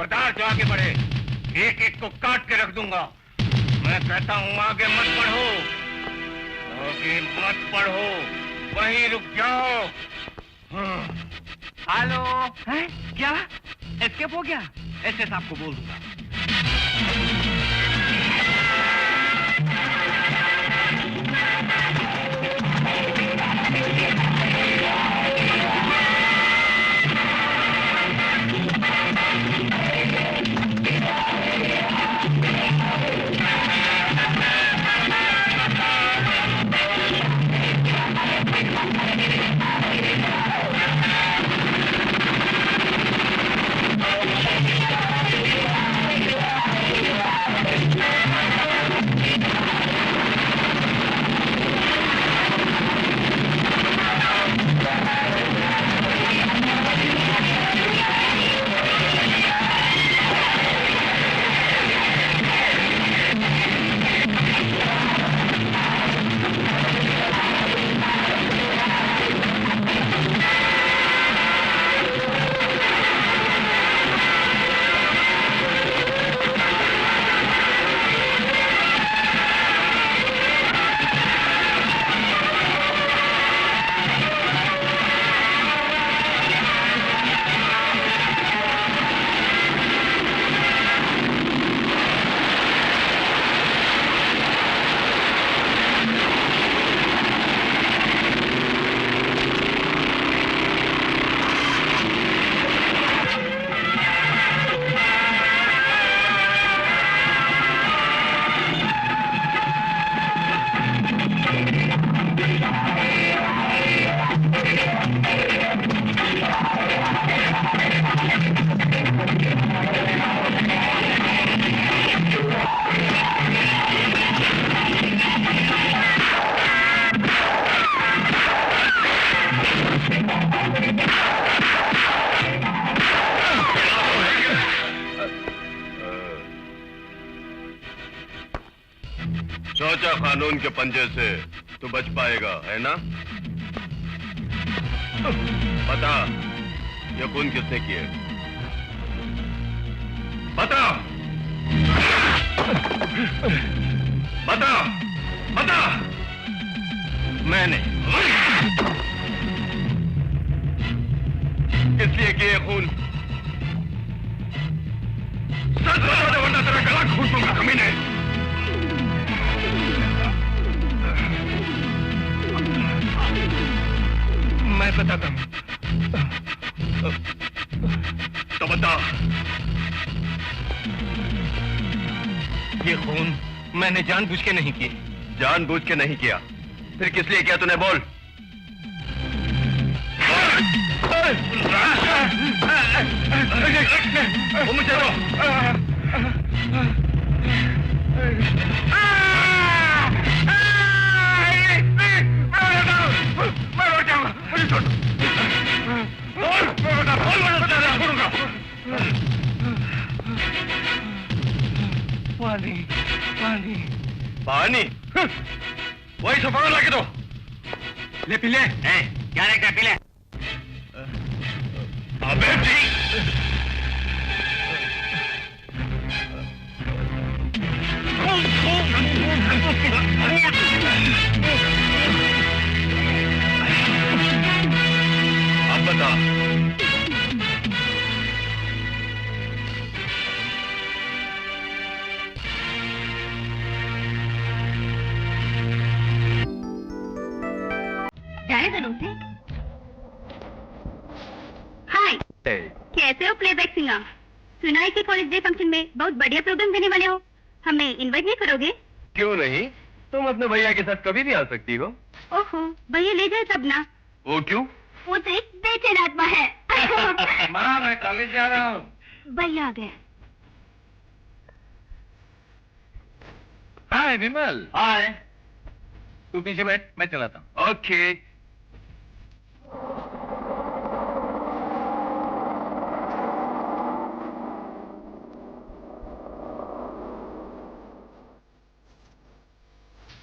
खबरदार जो आगे बढ़े एक एक को काट के रख दूंगा। मैं कहता हूँ आगे मत बढ़ो, आगे मत बढ़ो, वहीं रुक जाओ। हेलो, है क्या एस्केप हो गया? एसए साहब को बोल दूंगा। सोचा कानून के पंजे से तू बच पाएगा, है ना? बता, ये खून किसने किए? बता, बता, बता। मैंने। किसलिए किए खून? सच बता दे वरना तेरा गला घोट दूंगा कमीने। मैं बताता हूँ। तो बता। ये खून मैंने जानबूझ के नहीं किया। जानबूझ के नहीं किया, फिर किस लिए किया तूने? बोल। वो मुझे दो। मैं मर जाऊंगा, मुझे छोड़ दो। पानी, पानी, पानी? वही सफारा लाके दो। ले पी ले। क्या लेकर पी ले? अबे ठीक। अब बता। जाने दो उसे। हाय, कैसे हो प्लेबैक सिंगर? सुना है कि कॉलेज डे फंक्शन में बहुत बढ़िया प्रोग्राम देने वाले हो। हमें इनवाइट नहीं करोगे? क्यों नहीं, तुम अपने भैया के साथ कभी भी आ सकती हो। ओहो, भैया ले जाए तब ना। वो क्यों? वो तो एक बेचैन आत्मा है। माँ, मैं कॉलेज जा रहा हूँ। भैया आ गए। हाय विमल। हाय। तू पीछे बैठ, मैं चलाता हूँ। Okay.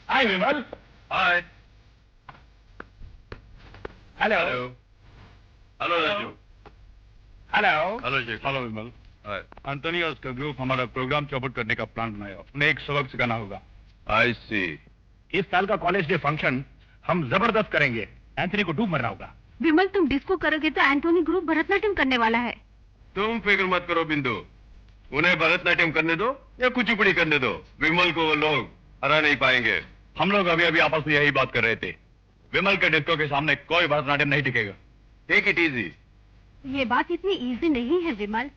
Hi Vimal. Hi. Hello. Hello. Hello Raju. Hello. Hello ji. Hello Vimal. Antony और उसका ग्रुप हमारा प्रोग्राम चौपट करने का प्लान बनाया। उन्हें एक सबक सिखाना होगा। आई सी। इस साल का कॉलेज डे फंक्शन हम जबरदस्त करेंगे। एंथनी को डूब मरना होगा। विमल, तुम डिस्को करोगे तो एंटोनी ग्रुप भरतनाट्यम करने वाला है। तुम फिक्र मत करो बिंदु, उन्हें भरतनाट्यम करने दो या कुचिपुड़ी करने दो, विमल को वो लोग हरा नहीं पाएंगे। हम लोग अभी अभी आपस में यही बात कर रहे थे। विमल के डिस्को के सामने कोई भरतनाट्यम नहीं टिकेगा। Take it easy. ये बात इतनी इजी नहीं है विमल।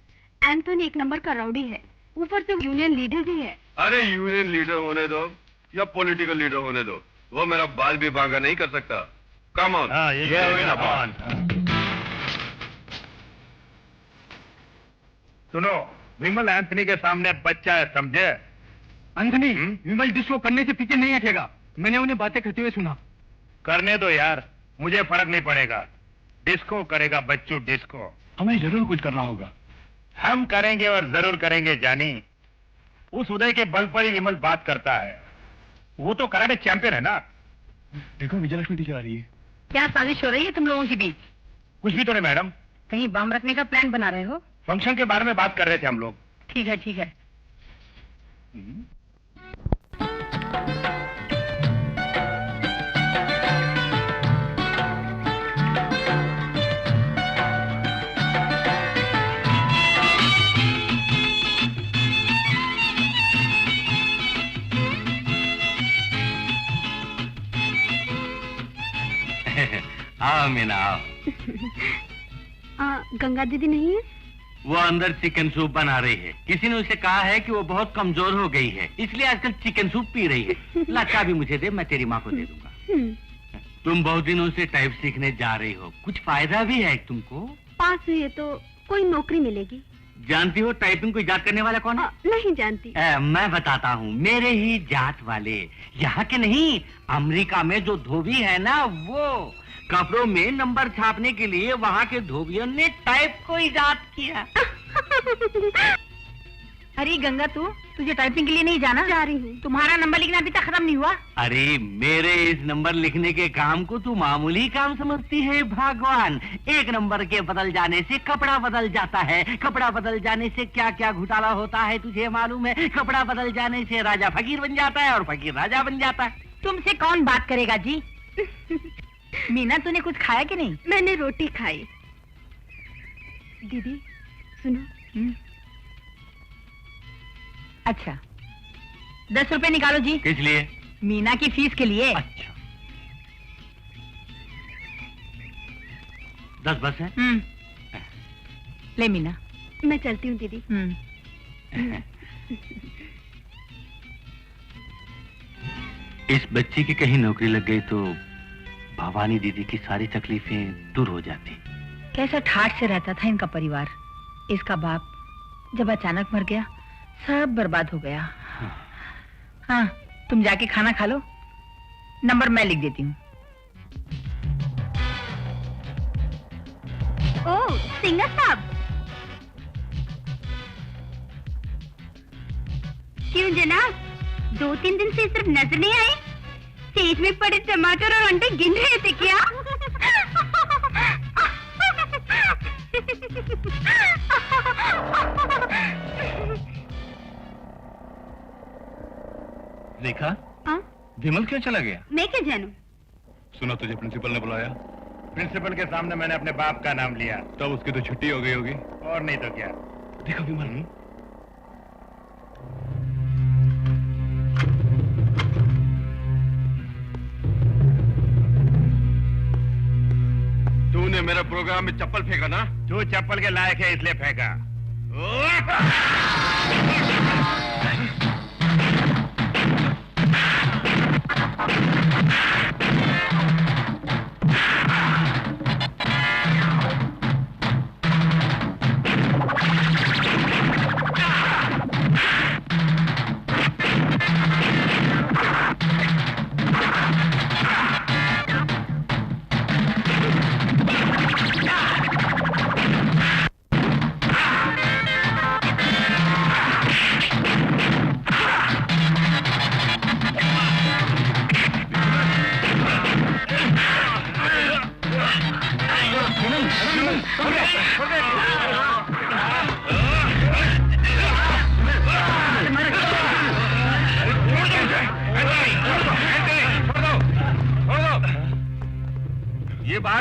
एंटोनी एक नंबर का राउडी है, ऊपर से यूनियन लीडर भी है। अरे यूनियन लीडर होने दो या पॉलिटिकल लीडर होने दो, वो मेरा बाल भी बांका नहीं कर सकता। Come on. सुनो, विमल एंथनी के सामने बच्चा है, समझे? एंथनी, विमल डिस्को करने से पीछे नहीं हटेगा। मैंने उन्हें बातें करते हुए सुना। करने दो यार, मुझे फर्क नहीं पड़ेगा। डिस्को करेगा बच्चू, डिस्को। हमें जरूर कुछ करना होगा। हम करेंगे और जरूर करेंगे जानी। उस उदय के बल पर ही विमल बात करता है। वो तो कराटे चैंपियन है ना। देखो विजयलक्ष्मी टीचर आ रही है। क्या साजिश हो रही है तुम लोगों के बीच? कुछ भी तो नहीं मैडम, कहीं बम रखने का प्लान बना रहे हो? फंक्शन के बारे में बात कर रहे थे हम लोग। ठीक है ठीक है। आओ मीना आओ। गंगा दीदी नहीं है? वो अंदर चिकन सूप बना रही है। किसी ने उसे कहा है कि वो बहुत कमजोर हो गई है, इसलिए आजकल चिकन सूप पी रही है। लच्चा भी मुझे दे, मैं तेरी माँ को दे दूंगा। तुम बहुत दिनों से टाइप सीखने जा रही हो, कुछ फायदा भी है तुमको? पास हुई है तो कोई नौकरी मिलेगी। जानती हो टाइपिंग को इजाद करने वाला कौन है? नहीं जानती। मैं बताता हूँ, मेरे ही जात वाले, यहाँ के नहीं, अमेरिका में जो धोबी है ना, वो कपड़ों में नंबर छापने के लिए वहाँ के धोबियों ने टाइप को इजाद किया। अरे गंगा, तुझे टाइपिंग के लिए नहीं जाना? जा रही हूँ। तुम्हारा नंबर लिखना अभी तक खत्म नहीं हुआ? अरे मेरे इस नंबर लिखने के काम को तू मामूली काम समझती है? भगवान, एक नंबर के बदल जाने से कपड़ा बदल जाता है, कपड़ा बदल जाने से क्या क्या घोटाला होता है तुझे मालूम है? कपड़ा बदल जाने से राजा फकीर बन जाता है और फकीर राजा बन जाता है। तुमसे कौन बात करेगा जी? मीना, तूने कुछ खाया कि नहीं? मैंने रोटी खाई। दीदी सुनो। अच्छा, 10 रुपए निकालो जी। किस लिए? मीना की फीस के लिए। अच्छा, 10 बस है? ले मीना। मैं चलती हूँ दीदी। इस बच्ची की कहीं नौकरी लग गई तो भवानी दीदी की सारी तकलीफें दूर हो जाती। कैसा ठाठ से रहता था इनका परिवार। इसका बाप जब अचानक मर गया, सब बर्बाद हो गया। हाँ, तुम जाके खाना खा लो, नंबर मैं लिख देती हूँ। ओह, सिंगर साहब। क्यों जनाब, 2-3 दिन से सिर्फ नजर नहीं आए? स्टेज में पड़े टमाटर और अंडे गिन रहे थे क्या? देखा? विमल क्यों चला गया? मैं क्या जानूं? सुना तुझे प्रिंसिपल ने बुलाया? प्रिंसिपल के सामने मैंने अपने बाप का नाम लिया। तब उसकी तो छुट्टी हो गई होगी। और नहीं तो क्या। देखो विमल, तूने मेरे प्रोग्राम में चप्पल फेंका ना? तू चप्पल के लायक है इसलिए फेंका।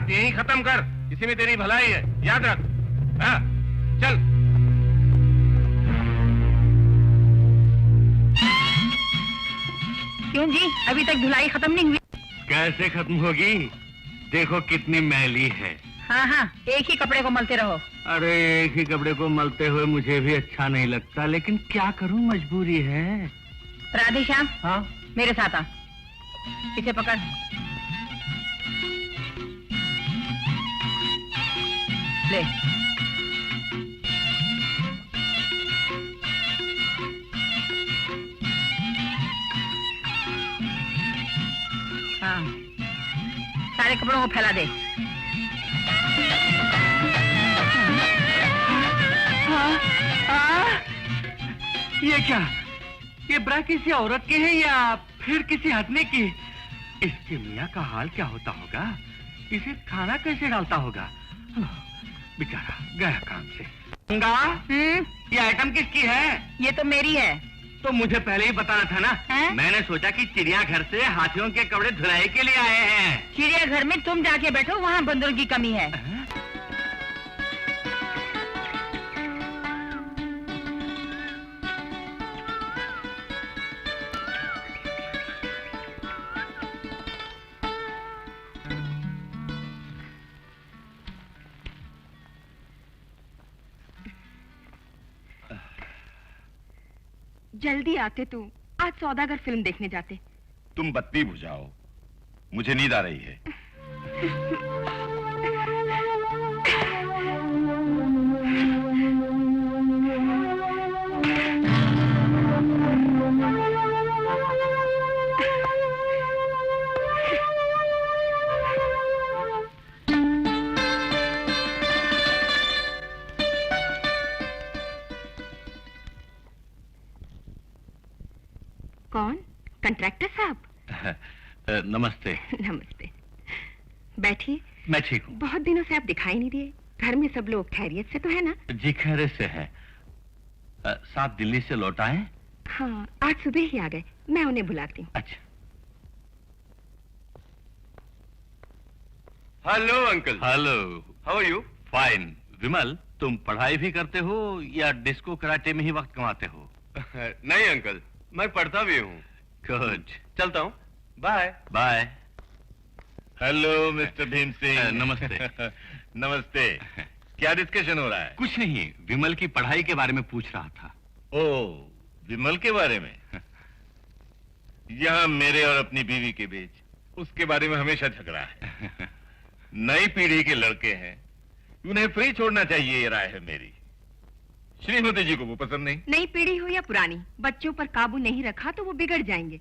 बात यही खत्म कर, इसी में तेरी भलाई है, याद रख। हाँ, चल। क्यों जी, अभी तक धुलाई खत्म नहीं हुई? कैसे खत्म होगी? देखो कितनी मैली है। हाँ हाँ, एक ही कपड़े को मलते रहो। अरे एक ही कपड़े को मलते हुए मुझे भी अच्छा नहीं लगता, लेकिन क्या करूं, मजबूरी है। राधे श्याम, हाँ, मेरे साथ आ, पीछे पकड़। ले। हाँ, सारे कपड़ों को फैला दे। ये क्या? ये ब्रा किसी औरत की है या फिर किसी हटने की? इसके मियाँ का हाल क्या होता होगा? इसे खाना कैसे डालता होगा? बेचारा गया काम से। गंगा, ये आइटम किसकी है? ये तो मेरी है। तो मुझे पहले ही बताना था ना। हैं? मैंने सोचा कि चिड़ियाघर से हाथियों के कपड़े धुलाई के लिए आए हैं। चिड़ियाघर में तुम जाके बैठो, वहाँ बंदरों की कमी है। जल्दी आते तू, आज सौदागर फिल्म देखने जाते। तुम बत्ती बुझाओ, मुझे नींद आ रही है। कौन? कंट्रैक्टर साहब? नमस्ते। नमस्ते, बैठिए। मैं ठीक हूँ। बहुत दिनों से आप दिखाई नहीं दिए। घर में सब लोग खैरियत से तो है ना? जी खैरियत से है। साथ दिल्ली से लौट आए? हाँ, आज सुबह ही आ गए। मैं उन्हें बुलाती हूँ। अच्छा। Hello uncle. Hello. How are you? Fine. Vimal, तुम पढ़ाई भी करते हो या डिस्को कराटे में ही वक्त कमाते हो? नहीं अंकल, मैं पढ़ता भी हूँ। गुड। चलता हूँ, bye. Bye. Hello mister Bhim Singh. नमस्ते। नमस्ते। क्या डिस्कशन हो रहा है? कुछ नहीं, विमल की पढ़ाई के बारे में पूछ रहा था। ओ, विमल के बारे में? यहाँ मेरे और अपनी बीवी के बीच उसके बारे में हमेशा झगड़ा है। नई पीढ़ी के लड़के हैं, उन्हें फ्री छोड़ना चाहिए, ये राय है मेरी। श्रीमती जी को वो पसंद नहीं। नई पीढ़ी हो या पुरानी, बच्चों पर काबू नहीं रखा तो वो बिगड़ जाएंगे।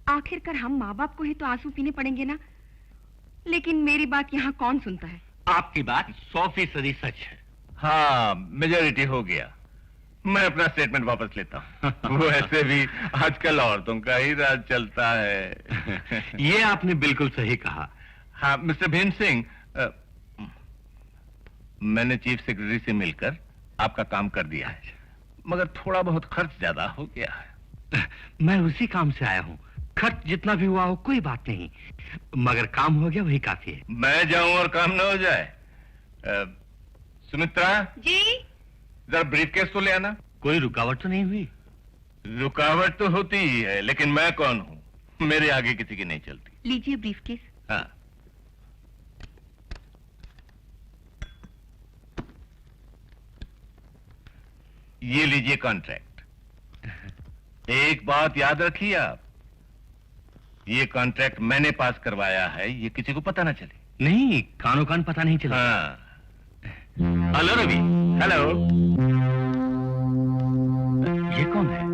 आखिरकार हम माँ बाप को ही तो आंसू पीने पड़ेंगे ना। लेकिन मेरी बात यहाँ कौन सुनता है? आपकी बात 100% सच है। हाँ, मेजॉरिटी हो गया। मैं अपना स्टेटमेंट वापस लेता हूँ। वो ऐसे भी आजकल औरतों का ही राज चलता है। ये आपने बिल्कुल सही कहा। हाँ मिस्टर भीम सिंह, मैंने चीफ सेक्रेटरी से मिलकर आपका काम कर दिया है, मगर थोड़ा बहुत खर्च ज्यादा हो गया है। मैं उसी काम से आया हूँ। खर्च जितना भी हुआ हो कोई बात नहीं, मगर काम हो गया वही काफी है। मैं जाऊं और काम न हो जाए। सुमित्रा जी। जरा ब्रीफकेस तो ले आना। कोई रुकावट तो नहीं हुई? रुकावट तो होती ही है, लेकिन मैं कौन हूँ, मेरे आगे किसी की नहीं चलती। लीजिए ब्रीफकेस। हाँ, ये लीजिए कॉन्ट्रैक्ट। एक बात याद रखिए आप, ये कॉन्ट्रैक्ट मैंने पास करवाया है, ये किसी को पता ना चले। नहीं, कानो कान पता नहीं चला। हाँ। हेलो रवि। हेलो। ये कौन है?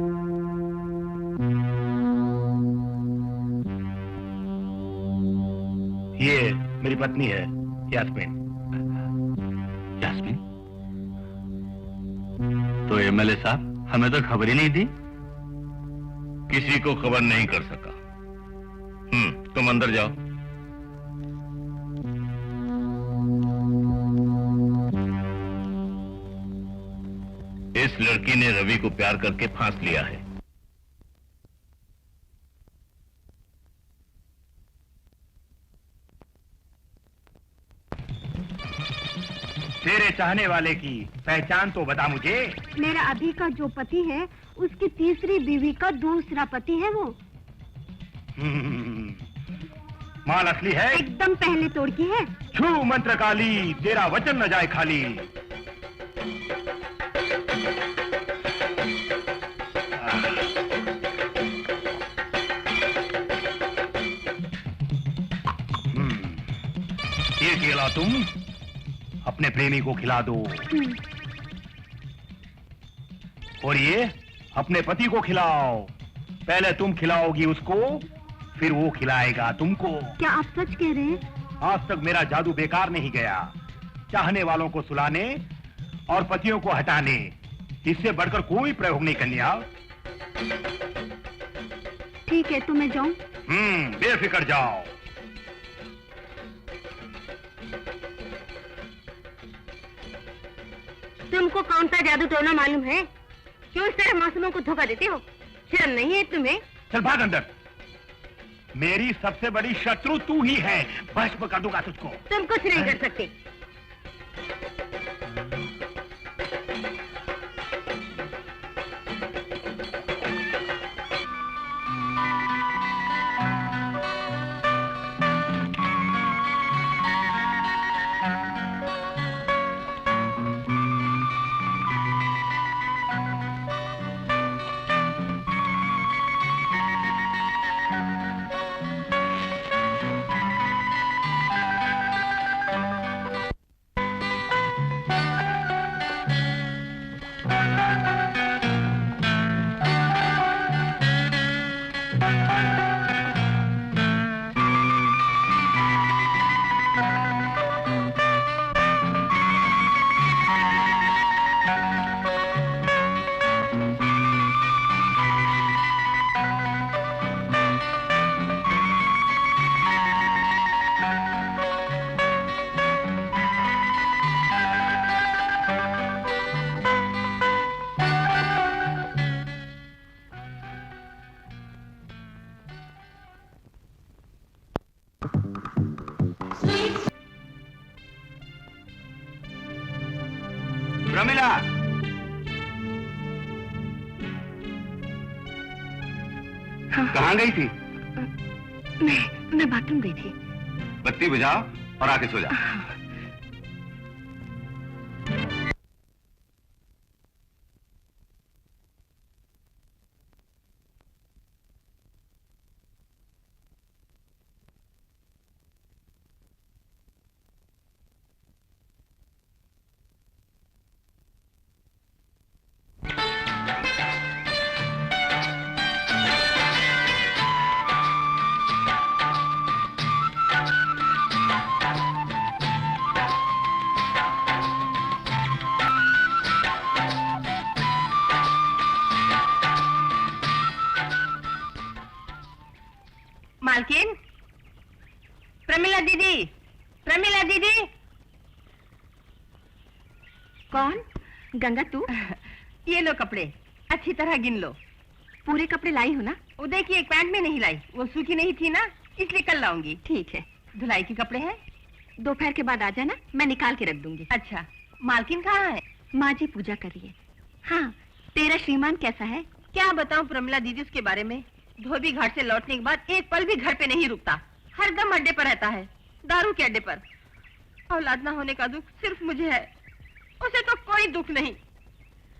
ये मेरी पत्नी है, यास्मीन। यास्मीन? तो एमएलए साहब हमें तो खबर ही नहीं दी। किसी को खबर नहीं कर सका। तुम अंदर जाओ। इस लड़की ने रवि को प्यार करके फांस लिया है। चाहने वाले की पहचान तो बता मुझे। मेरा अभी का जो पति है उसकी तीसरी बीवी का दूसरा पति है वो। माल असली है? एकदम पहले तोड़ की है। छू मंत्र काली, तेरा वचन न जाए खाली। ये केला तुम अपने प्रेमी को खिला दो और ये अपने पति को खिलाओ। पहले तुम खिलाओगी उसको, फिर वो खिलाएगा तुमको। क्या आप सच कह रहे हैं? आज तक मेरा जादू बेकार नहीं गया। चाहने वालों को सुलाने और पतियों को हटाने, इससे बढ़कर कोई प्रयोग नहीं कन्या। ठीक है, तो मैं जाऊं? बेफिक्र जाओ। तुमको कौन सा जादू टोना मालूम है? क्यों इस तरह मासूमों को धोखा देते हो? शर्म नहीं है तुम्हें? चल भाग अंदर। मेरी सबसे बड़ी शत्रु तू ही है। भस्म कर दूंगा तुझको। तुम कुछ नहीं कर सकते। प्रमिला, हाँ। कहाँ गई थी? मैं बाथरूम गई थी। बत्ती बुझाओ और आके सो जाओ। मालकिन, प्रमिला दीदी, प्रमिला दीदी। कौन? गंगा तू? ये लो कपड़े, अच्छी तरह गिन लो। पूरे कपड़े लाई हो ना? उदय की एक पैंट में नहीं लाई, वो सूखी नहीं थी ना, इसलिए कल लाऊंगी। ठीक है। धुलाई के कपड़े हैं? दोपहर के बाद आ जाना, मैं निकाल के रख दूंगी। अच्छा, मालकिन कहाँ है? माँ जी पूजा कर रही है। हाँ, तेरा श्रीमान कैसा है? क्या बताऊं प्रमिला दीदी उसके बारे में। धोबी घाट से लौटने के बाद एक पल भी घर पे नहीं रुकता, हर दम अड्डे पर रहता है, दारू के अड्डे पर। औलाद ना होने का दुख सिर्फ मुझे है, उसे तो कोई दुख नहीं।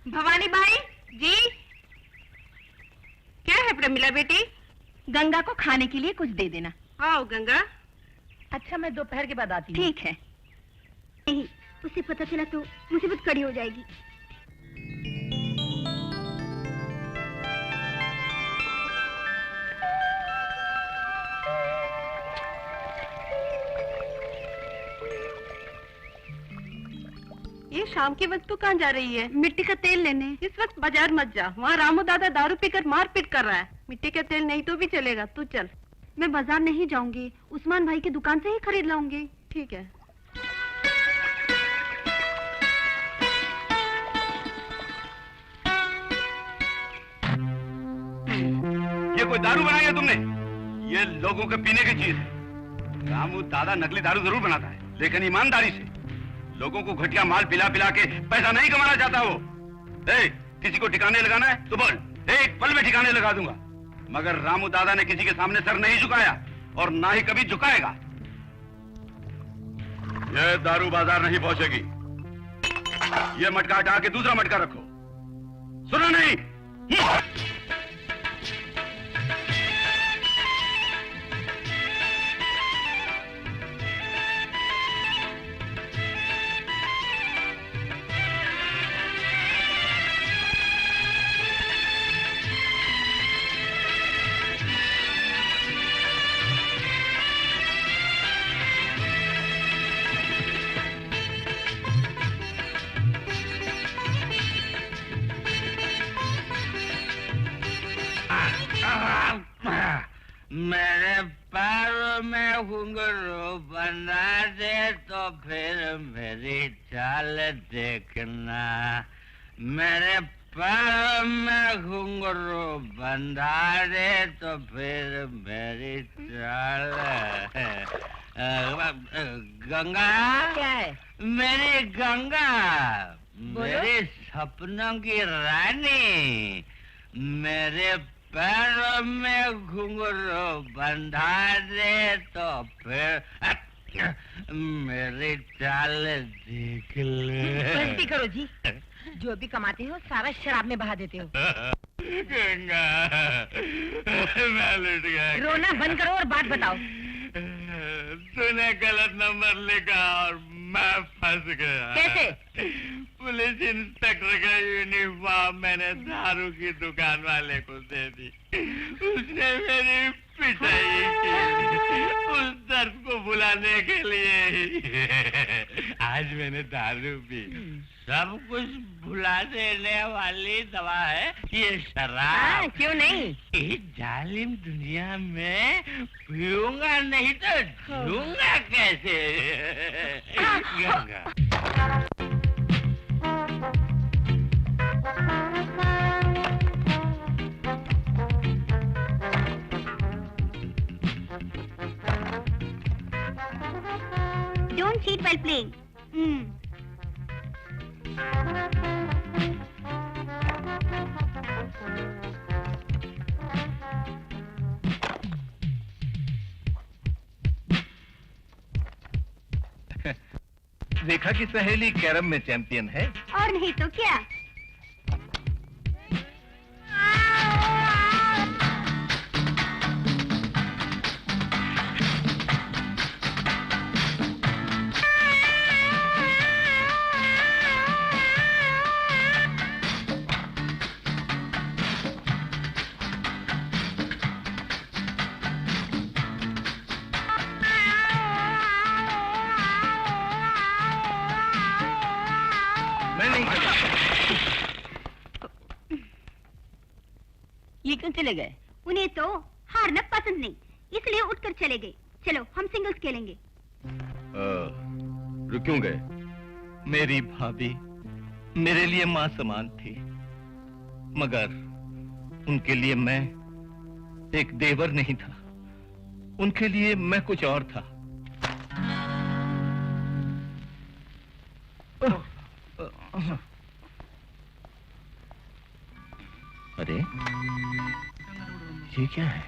भवानी बाई जी। क्या है प्रमिला बेटी? गंगा को खाने के लिए कुछ दे देना। आओ गंगा। अच्छा, मैं दोपहर के बाद आती हूँ। ठीक है। नहीं, उसे पता चला तो मुसीबत कड़ी हो जाएगी। ये शाम के वक्त तो कहाँ जा रही है? मिट्टी का तेल लेने। इस वक्त बाजार मत जा, वहाँ रामू दादा दारू पीकर मारपीट कर रहा है। मिट्टी का तेल नहीं तो भी चलेगा, तू चल। मैं बाजार नहीं जाऊंगी, उस्मान भाई की दुकान से ही खरीद लाऊंगी। ठीक है। ये कोई दारू बनाई है तुमने? ये लोगों के पीने की चीज है। रामू दादा नकली दारू जरूर बनाता है, लेकिन ईमानदारी से। लोगों को घटिया माल पिला पिला के पैसा नहीं कमाना चाहता वो। किसी को ठिकाने लगाना है तो बोल, एक पल में ठिकाने लगा दूंगा। मगर रामू दादा ने किसी के सामने सर नहीं झुकाया और ना ही कभी झुकाएगा। यह दारू बाजार नहीं पहुंचेगी। यह मटका हटा के दूसरा मटका रखो, सुनो नहीं? मेरे पैरों में घुंघरू बना दे तो फिर मेरी चाल देखना। मेरे पैरों में घुंघरू बंधा दे तो फिर मेरी चाल। गंगा क्या है? मेरी गंगा, मेरे सपनों की रानी, मेरे पैरों में घुंघरू बंधा दे तो फिर मेरी चाल देख ले। बस्ती करो जी, जो भी कमाते हो सारा शराब में बहा देते हो। गंगा, मैं लुट गया। रोना बंद करो और बात बताओ। तूने गलत नंबर लिखा और मैं फंस गया। कैसे? पुलिस इंस्पेक्टर का यूनिफॉर्म मैंने दारू की दुकान वाले को दे दी। उसने मेरी पिटाई की। उस दर्द को भुलाने के लिए आज मैंने दारू पी। सब कुछ भुला देने वाली दवा है ये शराब। क्यों नहीं? इस जालिम दुनिया में पीऊंगा नहीं तो जीऊंगा कैसे? Ganga. Don't cheat while playing. देखा कि सहेली कैरम में चैंपियन है। और नहीं तो क्या। ये क्यों चले गए? उन्हें तो हारना पसंद नहीं, इसलिए उठकर चले गए। चलो हम सिंगल्स खेलेंगे। क्यों गए? मेरी भाभी मेरे लिए माँ समान थी, मगर उनके लिए मैं एक देवर नहीं था। उनके लिए मैं कुछ और था। अरे ये क्या है?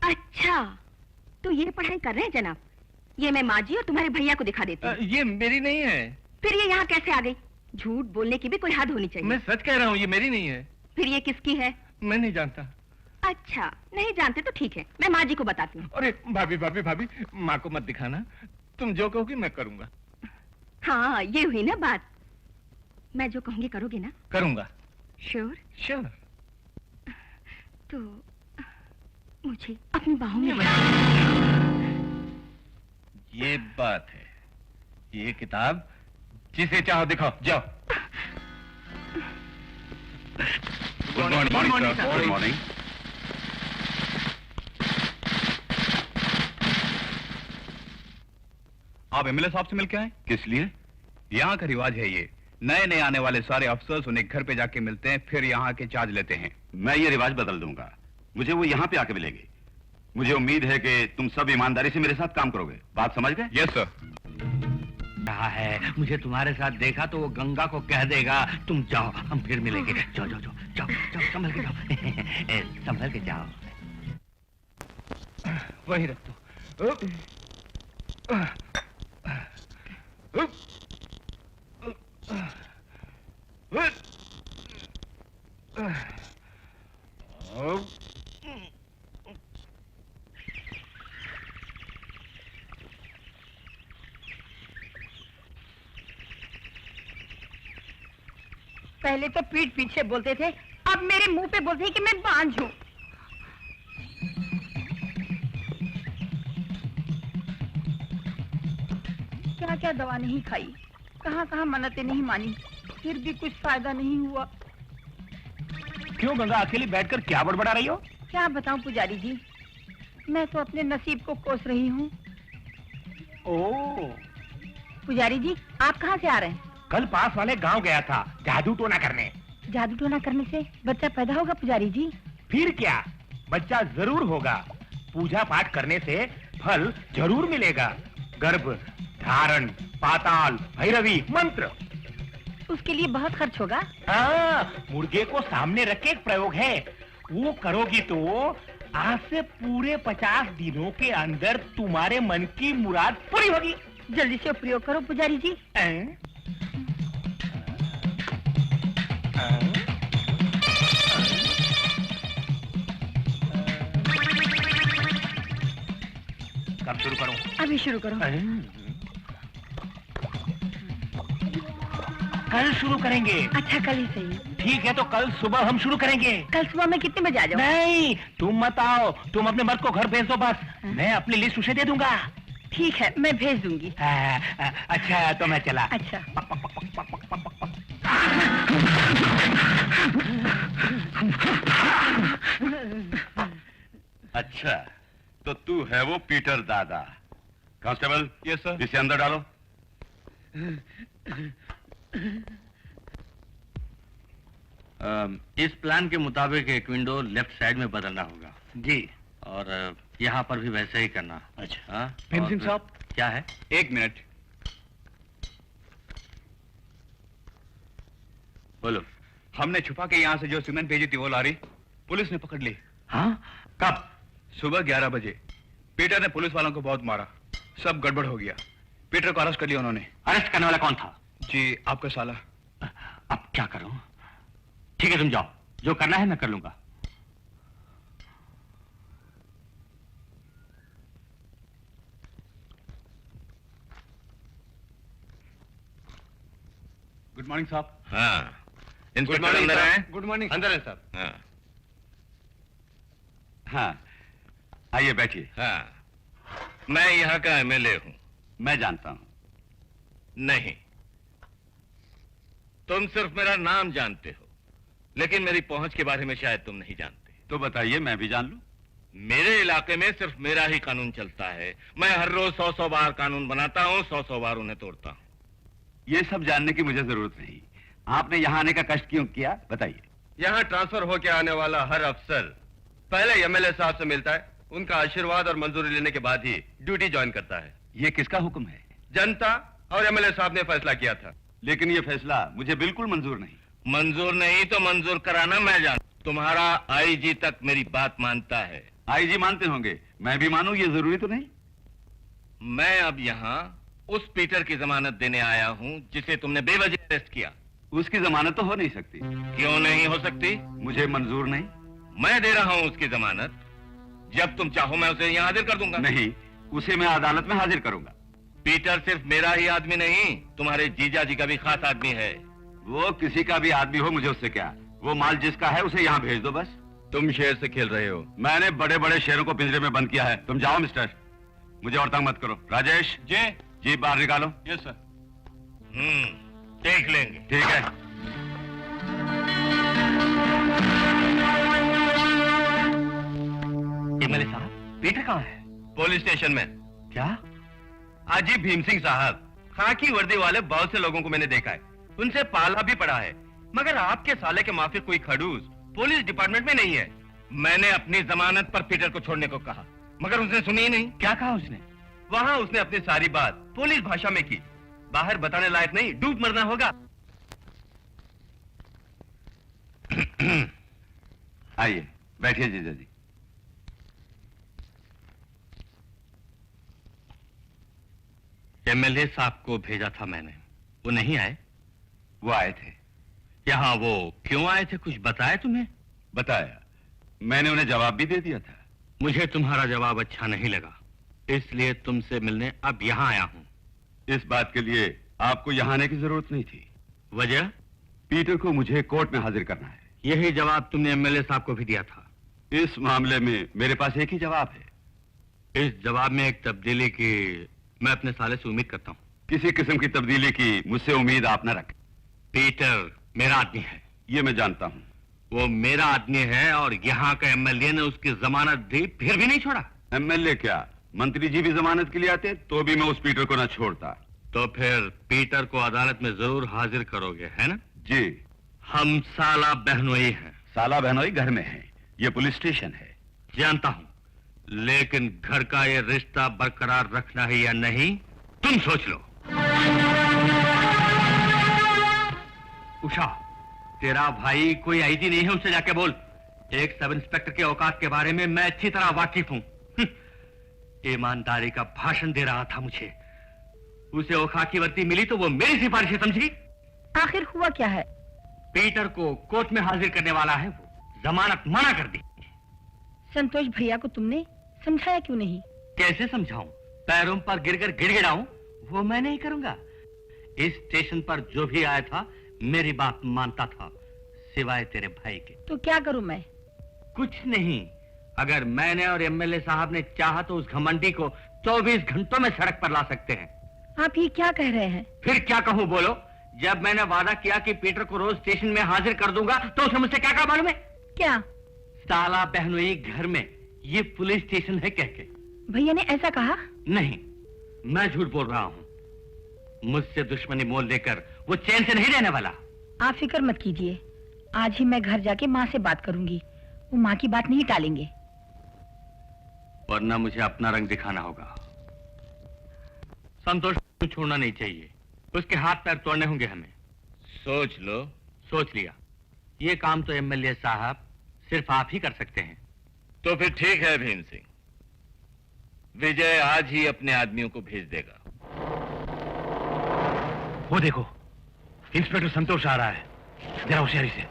अच्छा, तो ये पढ़ाई कर रहे हैं जनाब? ये मैं माँ जी और तुम्हारे भैया को दिखा देती हूँ। ये मेरी नहीं है। फिर ये यहाँ कैसे आ गई? झूठ बोलने की भी कोई हद होनी चाहिए। मैं सच कह रहा हूँ, ये मेरी नहीं है। फिर ये किसकी है? मैं नहीं जानता। अच्छा, नहीं जानते तो ठीक है, मैं माँ जी को बताती हूँ। अरे भाभी भाभी भाभी, माँ को मत दिखाना। तुम जो कहोगी मैं करूँगा। हाँ, ये हुई ना बात। मैं जो कहूँगी करोगे ना? करूँगा। श्योर? श्योर। तो मुझे अपनी बाहों में ये बात है। ये किताब जिसे चाहो दिखाओ, जाओ। Good morning sir. Good morning. आप एमएलए साहब से मिलके आए? किस लिए? यहाँ का रिवाज है ये, नए नए आने वाले सारे अफसर्स उन्हें घर पे जाके मिलते हैं, फिर यहाँ के चार्ज लेते हैं। मैं ये रिवाज बदल दूंगा, मुझे वो यहाँ पे आके मिलेंगे। मुझे उम्मीद है कि तुम सब ईमानदारी से मेरे साथ काम करोगे, बात समझ गए? Yes sir. कहा है मुझे तुम्हारे साथ देखा तो वो गंगा को कह देगा तुम जाओ, हम फिर मिलेंगे। जाओ जाओ जाओ जाओ जाओ, संभल के जाओ। संभल के जाओ। वही रख दो। पहले तो पीठ पीछे बोलते थे, अब मेरे मुंह पे बोलते हैं कि मैं बांझ हूँ। क्या क्या दवा नहीं खाई, कहाँ कहाँ मन्नतें नहीं मानी, फिर भी कुछ फायदा नहीं हुआ। क्यों गंगा, अकेली बैठकर क्या बड़बड़ा रही हो? क्या बताऊं पुजारी जी, मैं तो अपने नसीब को कोस रही हूँ। ओह, पुजारी जी, आप कहाँ से आ रहे हैं? कल पास वाले गांव गया था जादू टोना करने। जादू टोना करने से बच्चा पैदा होगा पुजारी जी? फिर क्या, बच्चा जरूर होगा। पूजा पाठ करने से फल जरूर मिलेगा। गर्भ धारण, पाताल भैरवी मंत्र। उसके लिए बहुत खर्च होगा। हाँ, मुर्गे को सामने रख के एक प्रयोग है, वो करोगी तो आज से पूरे 50 दिनों के अंदर तुम्हारे मन की मुराद पूरी होगी। जल्दी से प्रयोग करो पुजारी जी। कब शुरू करूं? अभी शुरू करो। कल शुरू करेंगे। अच्छा, कल ही सही। ठीक है, तो कल सुबह हम शुरू करेंगे। कल सुबह में कितने बजे आ जाऊँ? नहीं, तुम मत आओ, तुम अपने मर्द को घर भेज दो बस। मैं अपनी लिस्ट उसे दे दूंगा। ठीक है, मैं भेज दूंगी। अच्छा, तो मैं चला। अच्छा। अच्छा, तो तू है वो पीटर दादा। Constable, yes sir. इसे अंदर डालो। इस प्लान के मुताबिक एक विंडो लेफ्ट साइड में बदलना होगा जी। और यहाँ पर भी वैसे ही करना। अच्छा। हाँ? भीम सिंह और साहब, क्या है? 1 मिनट बोलो। हमने छुपा के यहाँ से जो सीमेंट भेजी थी वो लारी पुलिस ने पकड़ ली। हाँ? कब? सुबह 11 बजे। पीटर ने पुलिस वालों को बहुत मारा, सब गड़बड़ हो गया। पीटर को अरेस्ट कर लिया उन्होंने। अरेस्ट करने वाला कौन था? जी, आपका साला। अब क्या करूं? ठीक है, तुम जाओ, जो करना है मैं कर लूंगा। गुड मॉर्निंग साहब। हाँ, इंस्पेक्टर अंदर है? Good morning. अंदर है साहब। हाँ हाँ, आइए बैठिए। हाँ, मैं यहाँ का एमएलए हूँ। मैं जानता हूँ। नहीं, तुम सिर्फ मेरा नाम जानते हो, लेकिन मेरी पहुंच के बारे में शायद तुम नहीं जानते। तो बताइए, मैं भी जान लूं। मेरे इलाके में सिर्फ मेरा ही कानून चलता है। मैं हर रोज 100 बार कानून बनाता हूँ, 100 बार उन्हें तोड़ता हूँ। ये सब जानने की मुझे जरूरत नहीं। आपने यहाँ आने का कष्ट क्यों किया, बताइए। यहाँ ट्रांसफर होके आने वाला हर अफसर पहले एमएलए साहब से मिलता है, उनका आशीर्वाद और मंजूरी लेने के बाद ही ड्यूटी ज्वाइन करता है। ये किसका हुक्म है? जनता और एमएलए साहब ने फैसला किया था। लेकिन ये फैसला मुझे बिल्कुल मंजूर नहीं। मंजूर नहीं तो मंजूर कराना मैं जानता। तुम्हारा आईजी तक मेरी बात मानता है। आईजी मानते होंगे, मैं भी मानूं, ये जरूरी तो नहीं। मैं अब यहाँ उस पीटर की जमानत देने आया हूँ जिसे तुमने बेवजह अरेस्ट किया। उसकी जमानत तो हो नहीं सकती। क्यों नहीं हो सकती? मुझे मंजूर नहीं। मैं दे रहा हूँ उसकी जमानत। जब तुम चाहो मैं उसे यहाँ हाजिर कर दूंगा। नहीं, उसे मैं अदालत में हाजिर करूंगा। पीटर सिर्फ मेरा ही आदमी नहीं, तुम्हारे जीजा जी का भी खास आदमी है। वो किसी का भी आदमी हो, मुझे उससे क्या। वो माल जिसका है उसे यहाँ भेज दो बस। तुम शेर से खेल रहे हो। मैंने बड़े बड़े शेरों को पिंजरे में बंद किया है। तुम जाओ मिस्टर, मुझे और तंग मत करो। राजेश जी। जीप बाहर निकालो। Yes sir. देख लेंगे। ठीक है। एमएलए साहब, पीटर कहाँ है? पुलिस स्टेशन में। क्या हाजी भीम सिंह साहब, खाकी वर्दी वाले बहुत से लोगों को मैंने देखा है, उनसे पाला भी पड़ा है, मगर आपके साले के माफिक कोई खड़ूस पुलिस डिपार्टमेंट में नहीं है। मैंने अपनी जमानत पर पीटर को छोड़ने को कहा, मगर उसने सुनी ही नहीं। क्या कहा उसने? वहाँ उसने अपनी सारी बात पुलिस भाषा में की, बाहर बताने लायक नहीं, डूब मरना होगा। आइए बैठिए जीजा जी। एमएलए साहब को भेजा था मैंने, वो नहीं आए? वो आए थे। यहाँ वो क्यों आए थे, कुछ बताया तुम्हें? बताया, मैंने उन्हें जवाब भी दे दिया था। मुझे तुम्हारा जवाब अच्छा नहीं लगा, इसलिए तुमसे मिलने अब यहाँ आया हूँ। इस बात के लिए आपको यहाँ आने की जरूरत नहीं थी। वजह? पीटर को मुझे कोर्ट में हाजिर करना है। यही जवाब तुमने एमएलए साहब को भी दिया था। इस मामले में मेरे पास एक ही जवाब है। इस जवाब में एक तब्दीली की मैं अपने साले से उम्मीद करता हूँ। किसी किस्म की तब्दीली की मुझसे उम्मीद आप न रखें। पीटर मेरा आदमी है। ये मैं जानता हूँ। वो मेरा आदमी है और यहाँ का एमएलए ने उसकी जमानत दी, फिर भी नहीं छोड़ा। एमएलए क्या, मंत्री जी भी जमानत के लिए आते तो भी मैं उस पीटर को न छोड़ता। तो फिर पीटर को अदालत में जरूर हाजिर करोगे, है ना? जी। हम साला बहनोई हैं। साला बहनोई घर में है, ये पुलिस स्टेशन है। जानता हूँ, लेकिन घर का ये रिश्ता बरकरार रखना है या नहीं, तुम सोच लो। उषा, तेरा भाई कोई आईजी नहीं है, उससे जाके बोल। एक सब इंस्पेक्टर के औकात के बारे में मैं अच्छी तरह वाकिफ हूं। ईमानदारी का भाषण दे रहा था मुझे, उसे औकात की वर्दी मिली तो वो मेरी सिफारिश समझी। आखिर हुआ क्या है? पीटर को कोर्ट में हाजिर करने वाला है, वो जमानत मना कर दी। संतोष भैया को तुमने समझाया क्यों नहीं? कैसे समझाऊं? पैरों पर गिरकर गिड़गिड़ाऊं? वो मैं नहीं करूंगा। इस स्टेशन पर जो भी आया था मेरी बात मानता था, सिवाय तेरे भाई के। तो क्या करूं मैं? कुछ नहीं। अगर मैंने और एमएलए साहब ने चाहा तो उस घमंडी को 24 घंटों में सड़क पर ला सकते हैं। आप ये क्या कह रहे हैं? फिर क्या कहूं, बोलो। जब मैंने वादा किया कि पीटर को रोज स्टेशन में हाजिर कर दूंगा, तो उसे मुझसे क्या मालूम है? क्या? साला बहनोई घर में ये पुलिस स्टेशन है कह के। भैया ने ऐसा कहा? नहीं, मैं झूठ बोल रहा हूं। मुझसे दुश्मनी मोल लेकर वो चैन से नहीं रहने वाला। आप फिक्र मत कीजिए, आज ही मैं घर जाके माँ से बात करूंगी, वो माँ की बात नहीं टालेंगे। वरना मुझे अपना रंग दिखाना होगा। संतोष को छोड़ना नहीं चाहिए, उसके हाथ पैर तोड़ने होंगे हमें। सोच लो। सोच लिया। ये काम तो एमएलए साहब सिर्फ आप ही कर सकते हैं। तो फिर ठीक है भीम सिंह, विजय आज ही अपने आदमियों को भेज देगा। वो देखो, इंस्पेक्टर संतोष आ रहा है, जरा होशियारी से।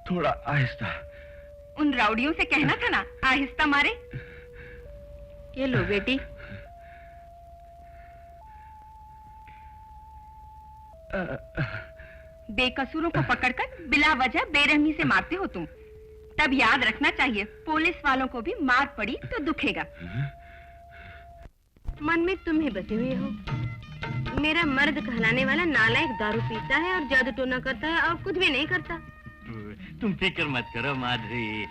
थोड़ा आहिस्ता। उन राउडियों से कहना था ना आहिस्ता मारे। ये लो बेटी। बेकसूरों को पकड़कर बिला वजह बेरहमी से मारते हो तुम। तब याद रखना चाहिए, पुलिस वालों को भी मार पड़ी तो दुखेगा। मन में तुम ही बसे हुए हो। मेरा मर्द कहलाने वाला नालायक दारू पीता है और जादू टोना करता है और कुछ भी नहीं करता। तुम फिक्र मत करो माधुरी,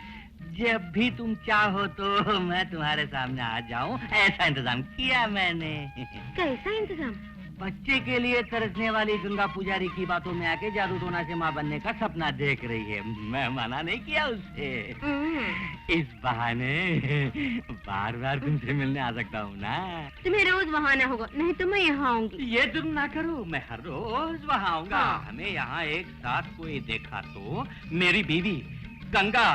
जब भी तुम चाहो तो मैं तुम्हारे सामने आ जाऊं, ऐसा इंतजाम किया मैंने। कैसा इंतजाम? बच्चे के लिए तरसने वाली गंगा पुजारी की बातों में आके जादू टोना से माँ बनने का सपना देख रही है। मैं मना नहीं किया उसे। इस बहाने बार बार तुमसे मिलने आ सकता हूँ ना। तुम्हें रोज वहाँ आना होगा, नहीं तो मैं यहाँ आऊंगी। ये तुम ना करो, मैं हर रोज वहाँ आऊंगा। हमें यहाँ एक साथ कोई देखा तो मेरी बीवी गंगा,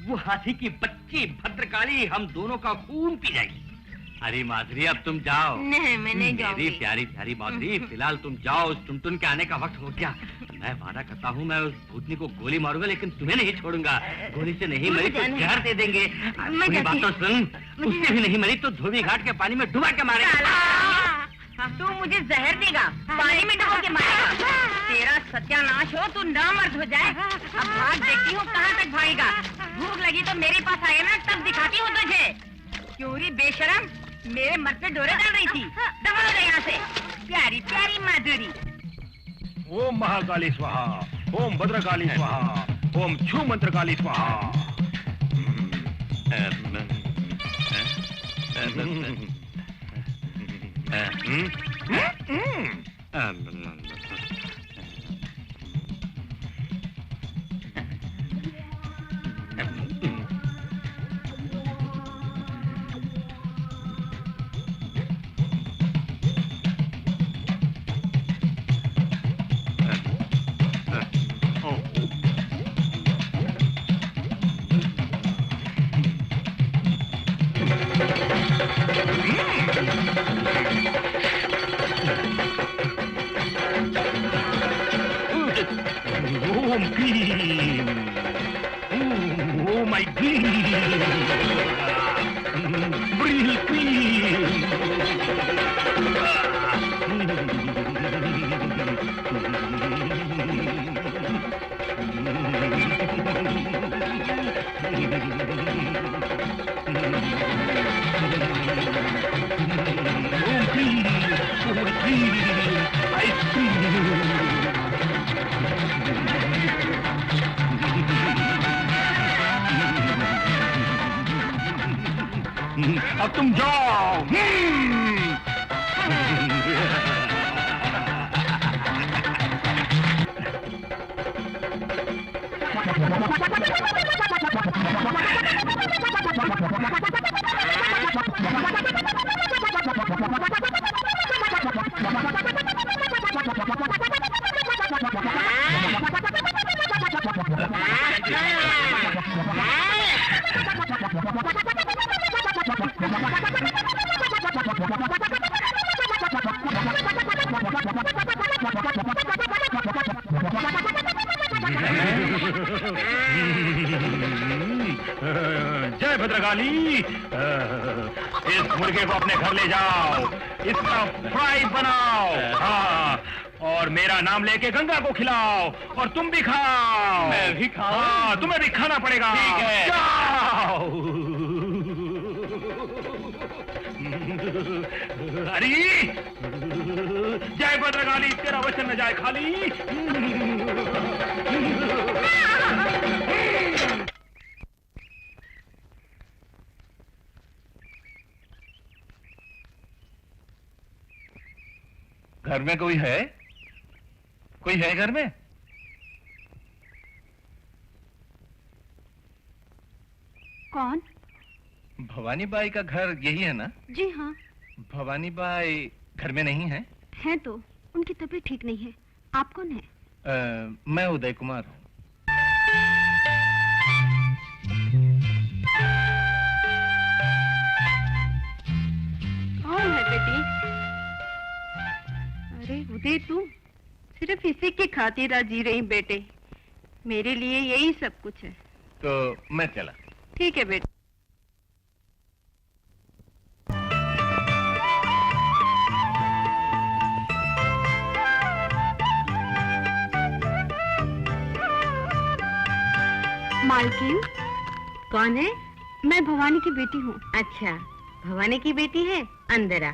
वो हाथी की बच्ची भद्रकाली, हम दोनों का खून पी जाएगी। अरे माधुरी अब तुम जाओ। नहीं, मैं नहीं जाऊंगी। मेरी प्यारी प्यारी माधुरी, फिलहाल तुम जाओ, उस टुनटुन के आने का वक्त हो गया। मैं वादा करता हूँ मैं उस भूतनी को गोली मारूंगा, लेकिन तुम्हें नहीं छोड़ूंगा। गोली से नहीं मरी तो जहर दे देंगे। मेरी बात तो सुन, उससे भी नहीं मरी तो धोबी घाट के पानी में डुबा के मारेगा। तू मुझे जहर देगा, पानी में डुबो के मारेगा। तेरा सत्यानाश हो, तू ना मर्द हो जाए। अब भाग, देखती हूँ कहाँ तक भागेगा। भूख लगी तो मेरे पास आए ना, तब दिखाती हूँ तुझे। क्यों री बेशरम, मेरे मत पे डोरे डाल रही थी। दबा दे यहाँ से, प्यारी प्यारी माधुरी। ओम महाकाली स्वाहा, ओम भद्रकाली स्वाहा, ओम छू मंत्रकाली स्वाहा। ओम क्लीम, ओ माय क्लीम, ब्रील क्लीम। अब तुम जाओ। जय भद्रकाली। इस मुर्गे को अपने घर ले जाओ, इसका फ्राई बनाओ, हाँ, और मेरा नाम लेके गंगा को खिलाओ, और तुम भी खाओ। मैं भी खाऊं? हाँ, तुम्हें भी खाना पड़ेगा। ठीक है। जाओ। अरे जय भद्रकाली, तेरा वचन न जाए खाली। घर में कोई है? कोई है घर में? कौन? भवानी बाई का घर यही है ना? जी हाँ। भवानी बाई घर में नहीं है? है तो, उनकी तबीयत ठीक नहीं है। आप कौन है? मैं उदय कुमार हूँ। कौन है बेटी? अरे उदय, तू सिर्फ इसी की खातिर आज जी रही बेटे। मेरे लिए यही सब कुछ है। तो मैं चला। ठीक है बेटा। मालकिन, कौन है? मैं भवानी की बेटी हूँ। अच्छा, भवानी की बेटी है। अंदर आ।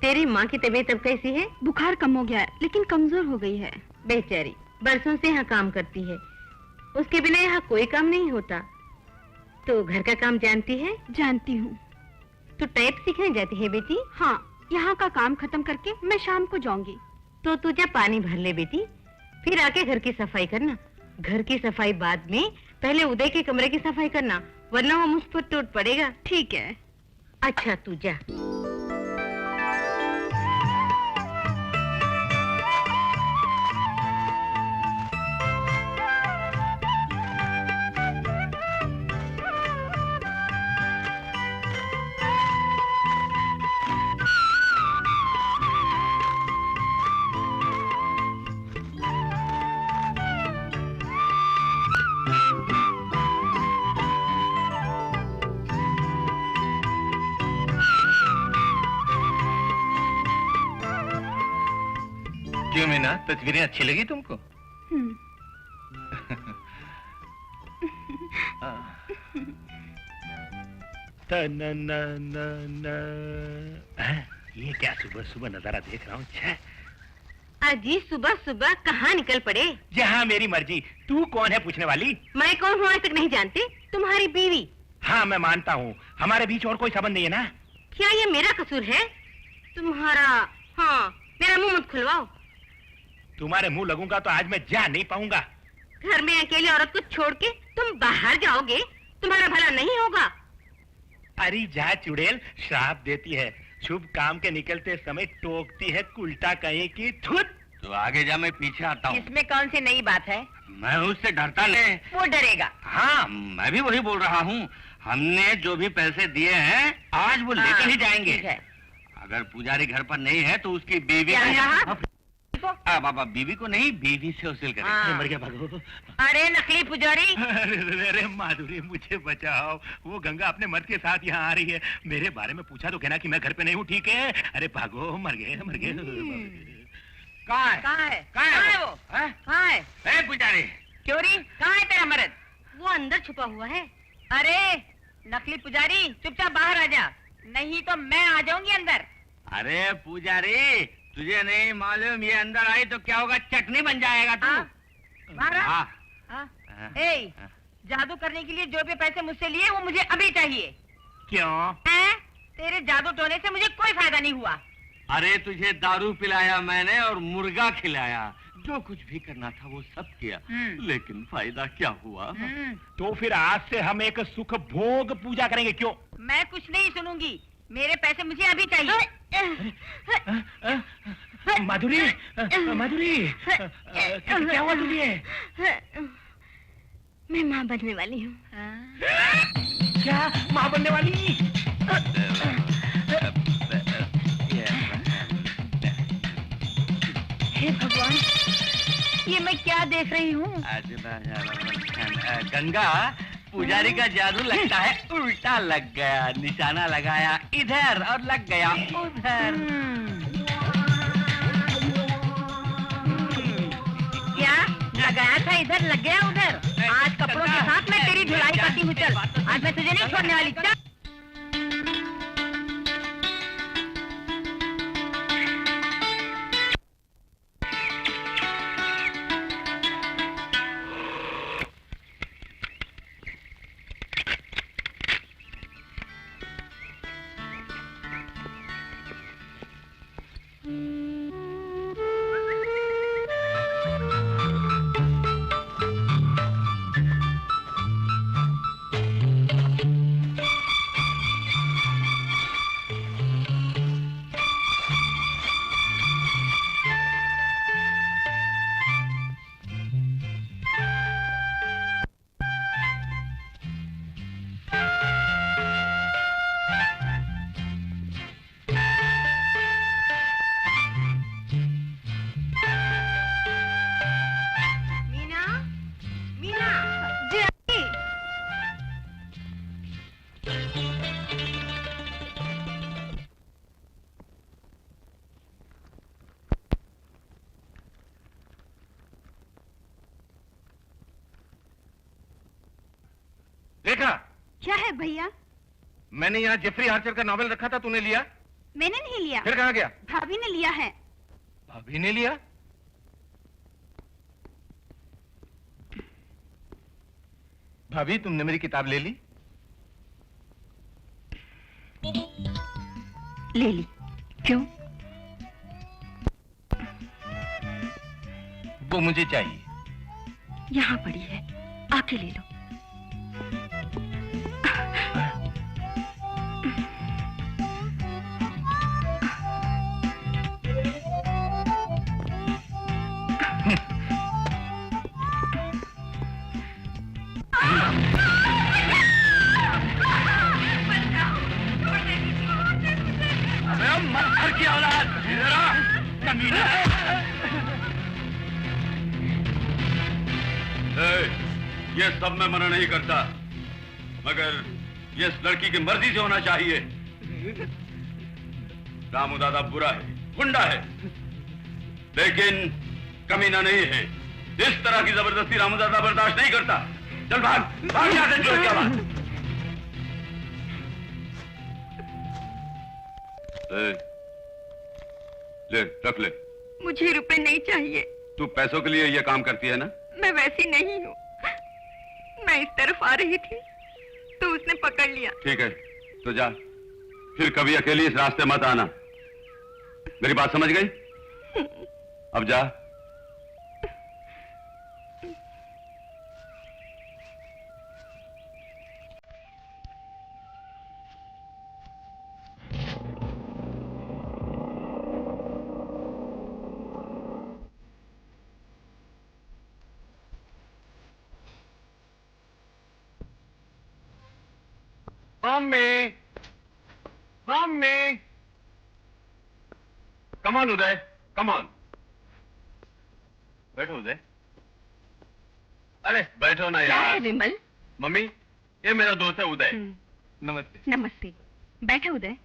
तेरी माँ की तबीयत अब कैसी है? बुखार कम हो गया है, लेकिन कमजोर हो गई है। बेचारी बरसों से यहाँ काम करती है, उसके बिना यहाँ कोई काम नहीं होता। तो घर का काम जानती है? जानती हूँ। तो टाइप सीखने जाती है बेटी? हाँ, यहाँ का काम खत्म करके मैं शाम को जाऊंगी। तो तू जा पानी भर ले बेटी, फिर आके घर की सफाई करना। घर की सफाई बाद में, पहले उदय के कमरे की सफाई करना, वरना वो मुझ पर टूट पड़ेगा। ठीक है। अच्छा तू जा। क्यों मीना, तस्वीरें अच्छी लगी तुमको? ये क्या सुबह सुबह नजारा देख रहा हूँ। अजी सुबह सुबह कहाँ निकल पड़े? जहाँ मेरी मर्जी। तू कौन है पूछने वाली? मैं कौन हूँ आज तक नहीं जानते? तुम्हारी बीवी। हाँ मैं मानता हूँ, हमारे बीच और कोई संबंध नहीं है ना। क्या ये मेरा कसूर है? तुम्हारा, हाँ, मेरा मुंह मत खुलवाओ। तुम्हारे मुंह लगूंगा तो आज मैं जा नहीं पाऊंगा। घर में अकेली औरत को छोड़ के तुम बाहर जाओगे? तुम्हारा भला नहीं होगा। अरे जा चुड़ैल, श्राप देती है, शुभ काम के निकलते समय टोकती है, उल्टा कहीं की थुत। तो आगे जा, मैं पीछे आता हूँ। इसमें कौन सी नई बात है? मैं उससे डरता नहीं। वो डरेगा। हाँ, मैं भी वही बोल रहा हूँ। हमने जो भी पैसे दिए हैं आज वो लेकर ही जाएंगे। ठीक है। अगर पुजारी घर पर नहीं है तो उसकी बीवी बाबा, बीवी को नहीं, बीवी से वसूल करेंगे। हाँ। मर गया भागो। अरे नकली पुजारी। अरे माधुरी, मुझे बचाओ, वो गंगा अपने मर्द के साथ यहाँ आ रही है। मेरे बारे में पूछा तो कहना कि मैं घर पे नहीं हूँ, ठीक है? अरे भागो, मर गए मर गए। कहाँ है? कहाँ है? कहाँ है वो? हैं? कहाँ है? ए पुजारी, क्यों री? कहाँ है तेरा मर्द? वो अंदर छुपा हुआ है। अरे नकली पुजारी, चुपचाप बाहर आ जा, नहीं तो मैं आ जाऊंगी अंदर। अरे पुजारी, तुझे नहीं मालूम ये अंदर आई तो क्या होगा? चटनी बन जाएगा तू। बाहर आ। हाँ। हाँ। ए, जादू करने के लिए जो भी पैसे मुझसे लिए वो मुझे अभी चाहिए। क्यों? तेरे जादू टोने से मुझे कोई फायदा नहीं हुआ। अरे तुझे दारू पिलाया मैंने और मुर्गा खिलाया, जो कुछ भी करना था वो सब किया, लेकिन फायदा क्या हुआ? तो फिर आज से हम एक सुख भोग पूजा करेंगे, क्यों? मैं कुछ नहीं सुनूंगी, मेरे पैसे मुझे अभी चाहिए। माधुरी, माधुरी, क्या हुआ तुझे? मैं माँ बनने वाली हूँ। क्या माँ बनने वाली? हे भगवान, ये मैं क्या देख रही हूँ? गंगा, पुजारी का जादू लगता है उल्टा लग गया। निशाना लगाया इधर और लग गया उधर। क्या लगाया था इधर, लग गया उधर? आज कपड़ों के साथ मैं तेरी धुलाई करती हूँ। चल, आज मैं तुझे नहीं छोड़ने वाली। चल। है भैया? मैंने यहाँ जेफरी आर्चर का नॉवेल रखा था, तूने लिया? मैंने नहीं लिया। फिर कहाँ गया? भाभी ने लिया है। भाभी ने लिया? भाभी, तुमने मेरी किताब ले ली? ले ली। क्यों? वो मुझे चाहिए। यहाँ पड़ी है, आके ले लो। मच्छर की औलाद, कमीना। ये सब मैं मना नहीं करता, मगर ये इस लड़की की मर्जी से होना चाहिए। रामू दादा बुरा है, गुंडा है, लेकिन कमीना नहीं है। इस तरह की जबरदस्ती रामू दादा बर्दाश्त नहीं करता। चल भाग, भाग यहाँ से, चोर क्या बात। ले, रख ले। मुझे रुपए नहीं चाहिए। तू पैसों के लिए ये काम करती है ना? मैं वैसी नहीं हूँ। मैं इस तरफ आ रही थी तो उसने पकड़ लिया। ठीक है, तो जा, फिर कभी अकेली इस रास्ते मत आना। मेरी बात समझ गई? अब जा। मम्मी, मम्मी, कमान उदय, कमान। बैठो उदय। अरे बैठो ना क्या है यार। विमल? मम्मी, ये मेरा दोस्त है उदय। नमस्ते। नमस्ते। बैठो उदय।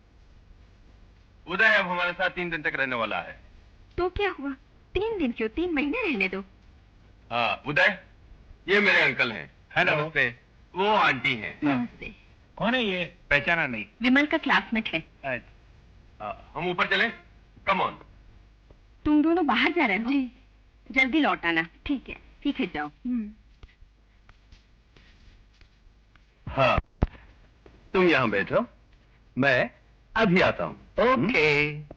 उदय अब हमारे साथ 3 दिन तक रहने वाला है। तो क्या हुआ? 3 दिन क्यों? 3 महीने रहने दो। हाँ उदय, ये मेरे अंकल हैं। हेलो। नमस्ते। वो आंटी हैं। नमस्ते। कौन है ये? पहचाना नहीं। विमल का क्लासमेट है। हम ऊपर चलें? Come on. तुम दोनों बाहर जा रहे हो? जी। जल्दी लौट आना। ठीक है जाओ। हाँ, तुम यहाँ बैठो, मैं अभी आता हूँ। ओके।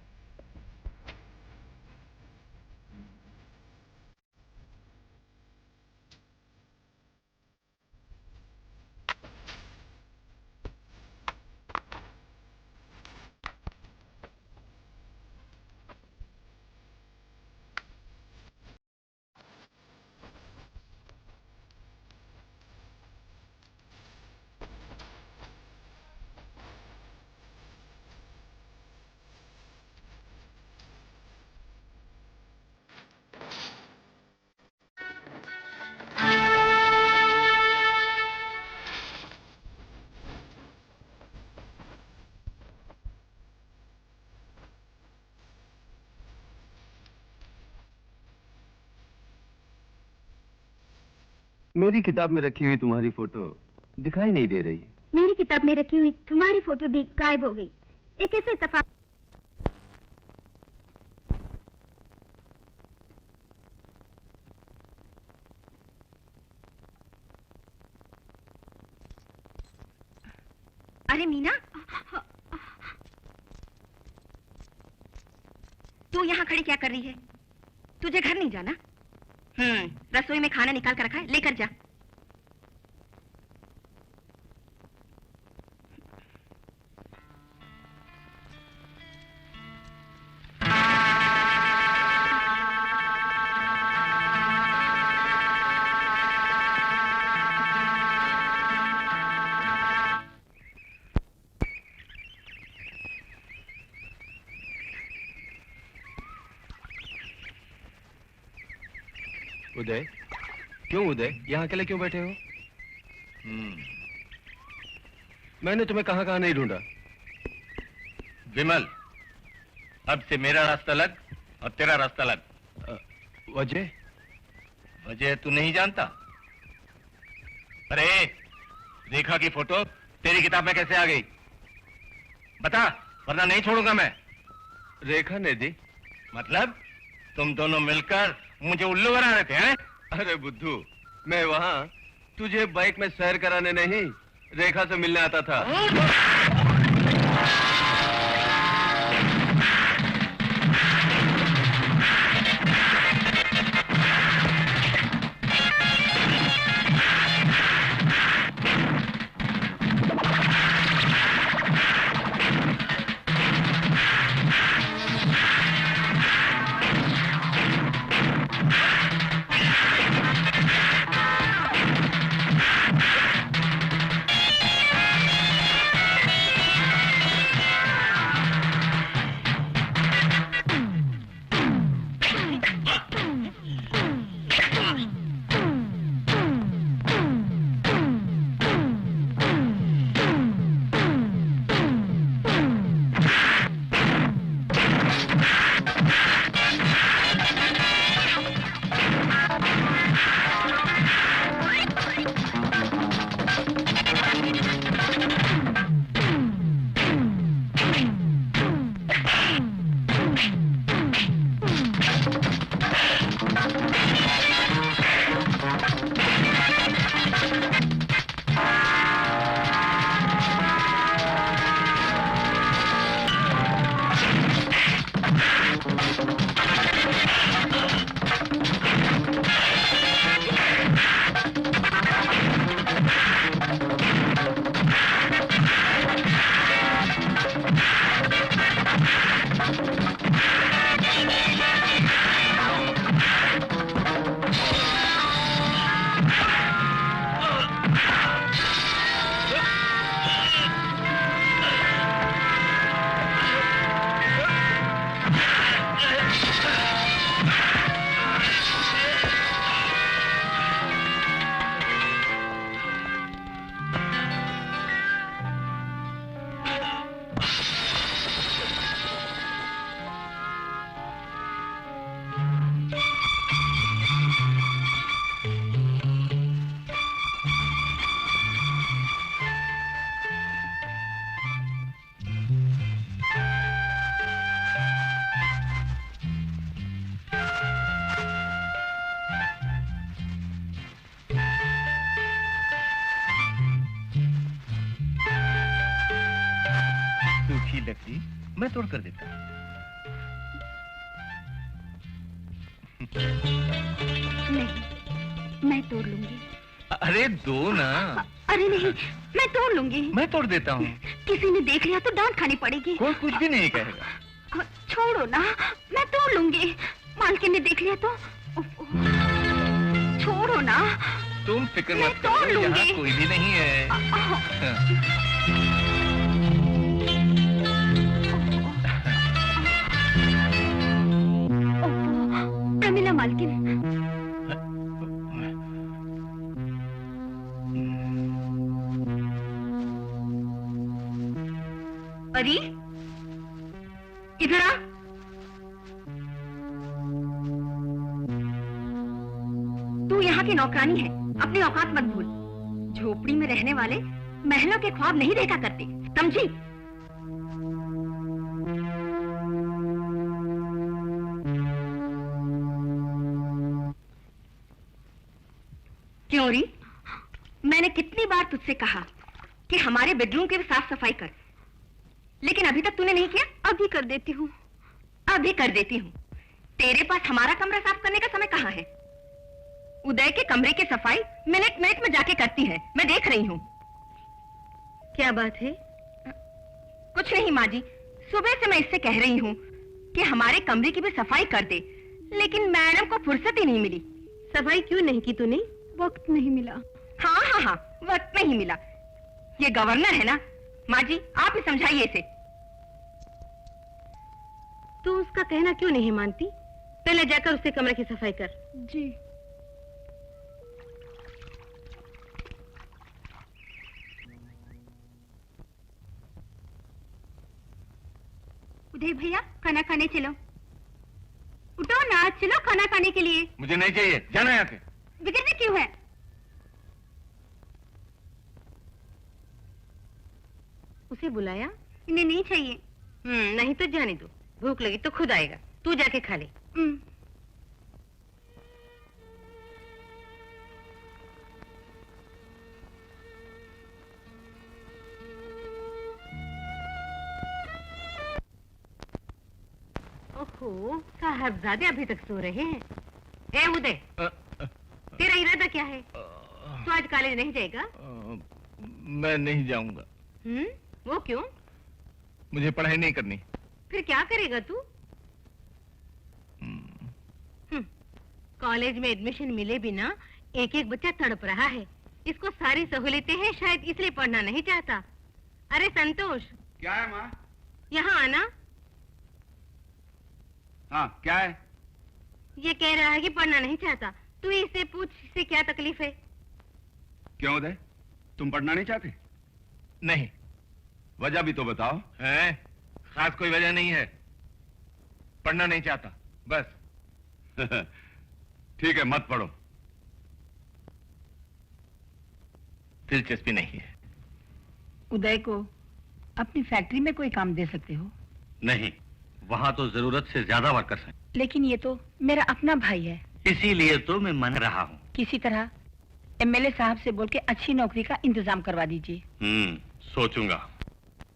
मेरी किताब में रखी हुई तुम्हारी फोटो दिखाई नहीं दे रही। मेरी किताब में रखी हुई तुम्हारी फोटो भी गायब हो गई। ये कैसे इत्तेफाक? अरे मीना, तू यहाँ खड़ी क्या कर रही है? तुझे घर नहीं जाना? रसोई में खाना निकाल कर रखा है, लेकर जा। उदय, क्यों उदय, यहाँ अकेले क्यों बैठे हो? मैंने तुम्हें कहाँ कहाँ नहीं ढूंढा। विमल, अब से मेरा रास्ता अलग और तेरा रास्ता अलग। वजह? वजह तू नहीं जानता? अरे रेखा की फोटो तेरी किताब में कैसे आ गई? बता, वरना नहीं छोड़ूंगा मैं। रेखा ने दी। मतलब तुम दोनों मिलकर मुझे उल्लू बना रहे थे, हैं? अरे बुद्धू, मैं वहां तुझे बाइक में सैर कराने नहीं, रेखा से मिलने आता था। लकड़ी मैं तोड़ कर देता हूँ। नहीं, मैं तोड़ लूंगी। अरे दो ना। अरे नहीं, मैं तोड़ लूंगी। मैं तोड़ देता हूँ। किसी ने देख लिया तो डांट खानी पड़ेगी। कोई कुछ भी नहीं कहेगा। छोड़ो ना, मैं तोड़ लूंगी। मालकिन ने देख लिया तो छोड़ो ना। तुम फिक्र मत करो, यहाँ कोई भी नहीं है। प्रमिला मालकिन, अरे इधर आ। तू यहाँ की नौकरानी है, अपनी औकात मत भूल। झोपड़ी में रहने वाले महलों के ख्वाब नहीं देखा करते, समझी? क्यों री? मैंने कितनी बार तुझसे कहा कि हमारे बेडरूम की साफ सफाई कर, लेकिन अभी तक तूने नहीं किया। अभी कर देती हूँ, अभी कर देती हूँ। तेरे पास हमारा कमरा साफ करने का समय कहाँ है? उदय के कमरे की सफाई मिनट मिनट में जाके करती है, मैं देख रही हूँ। क्या बात है? कुछ नहीं माँ जी, सुबह से मैं इससे कह रही हूँ कि हमारे कमरे की भी सफाई कर दे, लेकिन मैडम को फुर्सत ही नहीं मिली। सफाई क्यों नहीं की तूने? वक्त नहीं मिला। हाँ हाँ हाँ, वक्त नहीं मिला। ये गवर्नर है ना, माँ जी आप ही समझाइए इसे। तू उसका कहना क्यों नहीं मानती? पहले जाकर उसके कमरे की सफाई कर। जी। उदय भैया, खाना खाने चलो। उठो ना, चलो खाना खाने के लिए। मुझे नहीं चाहिए, जाना यहाँ से। बिगड़ने क्यों है? उसे बुलाया? इन्हें नहीं चाहिए। नहीं तो जाने दो, भूख लगी तो खुद आएगा, तू जाके खा ले। ओहो, साहबजादे अभी तक सो रहे हैं। ए उदय, तेरा इरादा क्या है? तू आज कॉलेज नहीं जाएगा? मैं नहीं जाऊंगा। वो क्यों? मुझे पढ़ाई नहीं करनी। फिर क्या करेगा तू? कॉलेज में एडमिशन मिले बिना एक एक बच्चा तड़प रहा है। इसको सारी सहूलियतें हैं, शायद इसलिए पढ़ना नहीं चाहता। अरे संतोष, क्या है माँ? यहाँ आना। हाँ, क्या है? ये कह रहा है कि पढ़ना नहीं चाहता। तू इससे पूछ, इससे क्या तकलीफ है? क्यों उदय, तुम पढ़ना नहीं चाहते? नहीं। वजह भी तो बताओ। है? खास कोई वजह नहीं है, पढ़ना नहीं चाहता बस। ठीक है, मत पढ़ो। दिलचस्पी नहीं है। उदय को अपनी फैक्ट्री में कोई काम दे सकते हो? नहीं, वहाँ तो जरूरत से ज्यादा वर्कर्स हैं। लेकिन ये तो मेरा अपना भाई है। इसीलिए तो मैं मन रहा हूँ। किसी तरह एमएलए साहब से बोल के अच्छी नौकरी का इंतजाम करवा दीजिए। सोचूंगा।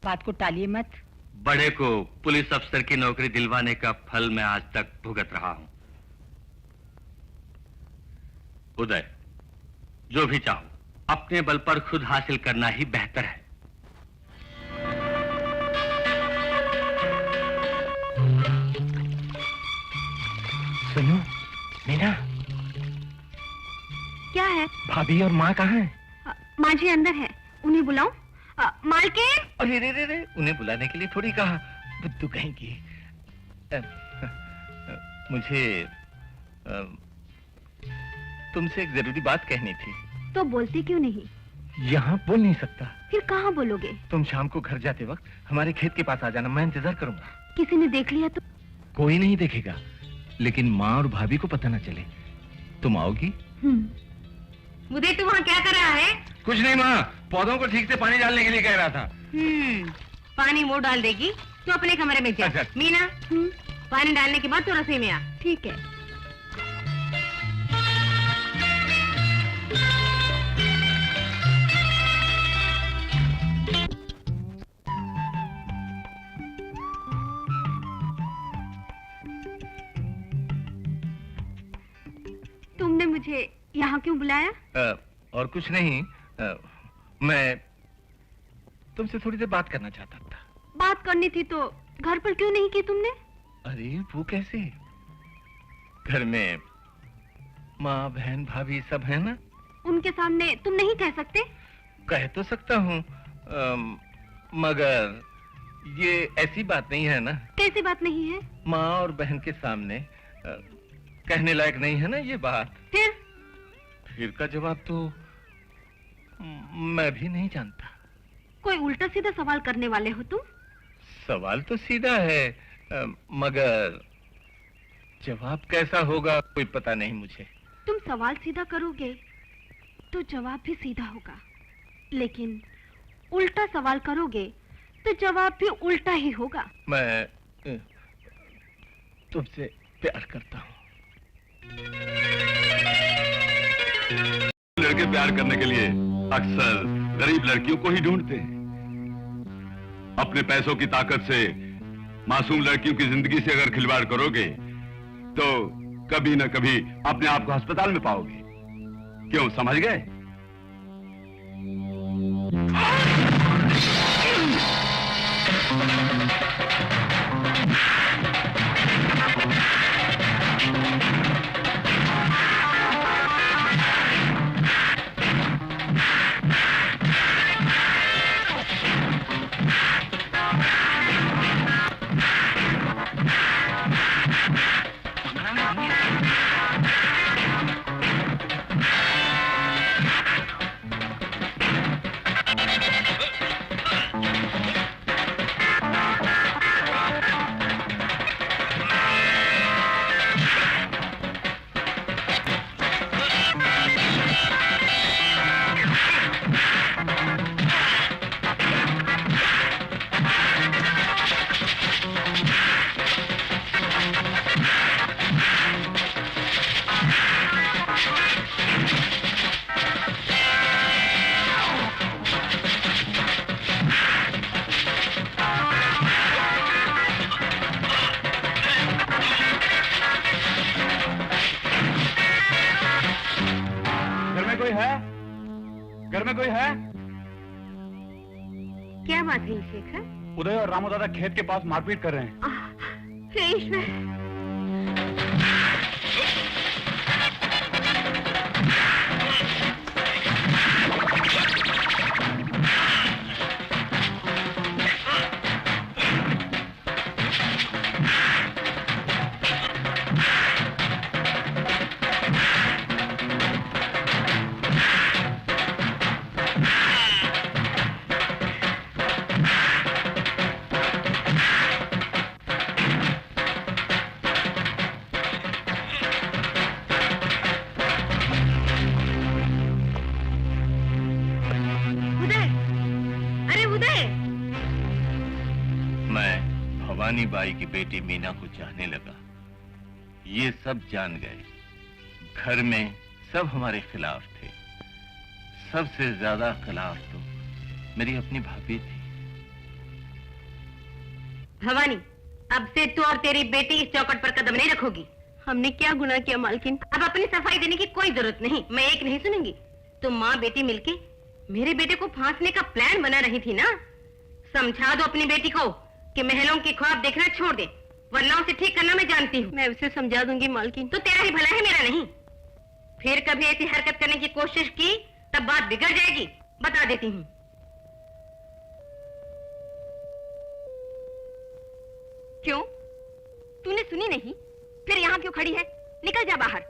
बात को टालिए मत। बड़े को पुलिस अफसर की नौकरी दिलवाने का फल मैं आज तक भुगत रहा हूँ। उदय, जो भी चाहो, अपने बल पर खुद हासिल करना ही बेहतर है। सुनो मीना, क्या है? भाभी और माँ कहाँ हैं? माँ जी अंदर है, उन्हें बुलाऊं? मालकिन! अरे रे रे रे, उन्हें बुलाने के लिए थोड़ी कहा, बुद्धू कहेंगी। मुझे तुमसे एक जरूरी बात कहनी थी। तो बोलते क्यों नहीं? यहाँ बोल नहीं सकता। फिर कहाँ बोलोगे? तुम शाम को घर जाते वक्त हमारे खेत के पास आ जाना, मैं इंतजार करूंगा। किसी ने देख लिया तो? कोई नहीं देखेगा, लेकिन माँ और भाभी को पता न चले। तुम आओगी? उदय, तू वहाँ क्या कर रहा है? कुछ नहीं माँ, पौधों को ठीक से पानी डालने के लिए कह रहा था। पानी वो डाल देगी, तू अपने कमरे में जा। अच्छा। मीना, पानी डालने के बाद तू रसोई में आ। ठीक है। तुमने मुझे यहाँ क्यों बुलाया? और कुछ नहीं, मैं तुमसे थोड़ी देर बात करना चाहता था। बात करनी थी तो घर पर क्यों नहीं की तुमने? अरे वो कैसे? घर में माँ, बहन, भाभी सब है ना। उनके सामने तुम नहीं कह सकते? कह तो सकता हूँ, मगर ये ऐसी बात नहीं है ना। कैसी बात नहीं है? माँ और बहन के सामने कहने लायक नहीं है ना ये बात। फिर का जवाब तो मैं भी नहीं जानता। कोई उल्टा सीधा सवाल करने वाले हो तुम? सवाल तो सीधा है, मगर जवाब कैसा होगा कोई पता नहीं मुझे। तुम सवाल सीधा करोगे तो जवाब भी सीधा होगा, लेकिन उल्टा सवाल करोगे तो जवाब भी उल्टा ही होगा। मैं तुमसे प्यार करता हूँ। लड़के प्यार करने के लिए अक्सर गरीब लड़कियों को ही ढूंढते हैं। अपने पैसों की ताकत से मासूम लड़कियों की जिंदगी से अगर खिलवाड़ करोगे तो कभी न कभी अपने आप को अस्पताल में पाओगे। क्यों, समझ गए? घर में कोई है? क्या बात है शेखर? उदय और रामू दादा खेत के पास मारपीट कर रहे हैं। हे ईश्वर! भवानी बाई की बेटी मीना को चाहने लगा। ये सब जान गए। घर में सब हमारे खिलाफ थे। सबसे ज्यादा खिलाफ तो मेरी अपनी भाभी थी। भवानी, अब से तू और तेरी बेटी इस चौखट पर कदम नहीं रखोगी। हमने क्या गुनाह किया मालकिन? अब अपनी सफाई देने की कोई जरूरत नहीं। मैं एक नहीं सुनूंगी। तुम माँ बेटी मिलके मेरे बेटे को फांसने का प्लान बना रही थी ना। समझा दो अपनी बेटी को कि महलों के ख्वाब देखना छोड़ दे, वरना उसे ठीक करना मैं जानती हूँ। मैं उसे समझा दूंगी मालकिन। तो तेरा ही भला है, मेरा नहीं। फिर कभी ऐसी हरकत करने की कोशिश की तब बात बिगड़ जाएगी, बता देती हूँ। क्यों? तूने सुनी नहीं? फिर यहाँ क्यों खड़ी है? निकल जा बाहर।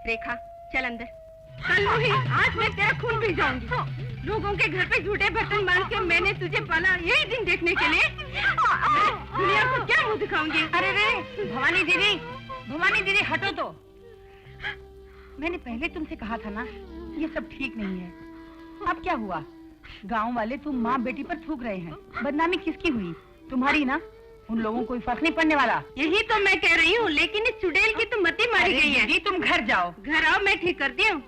रेखा, चल अंदर। आज मैं तेरा खून पी जाऊंगी। लोगों के घर पे झूठे बर्तन मार के मैंने तुझे पाला, यही दिन देखने के लिए। दुनिया को क्या मुंह दिखाऊंगी? अरे रे भवानी दीदी हटो तो। मैंने पहले तुमसे कहा था ना, ये सब ठीक नहीं है। अब क्या हुआ? गांव वाले तुम माँ बेटी पर थूक रहे हैं। बदनामी किसकी हुई? तुम्हारी ना। उन लोगों को फर्क नहीं पड़ने वाला। यही तो मैं कह रही हूँ, लेकिन इस चुड़ैल की तो मती मारी गई है। दीदी तुम घर जाओ। घर आओ, मैं ठीक करती हूँ।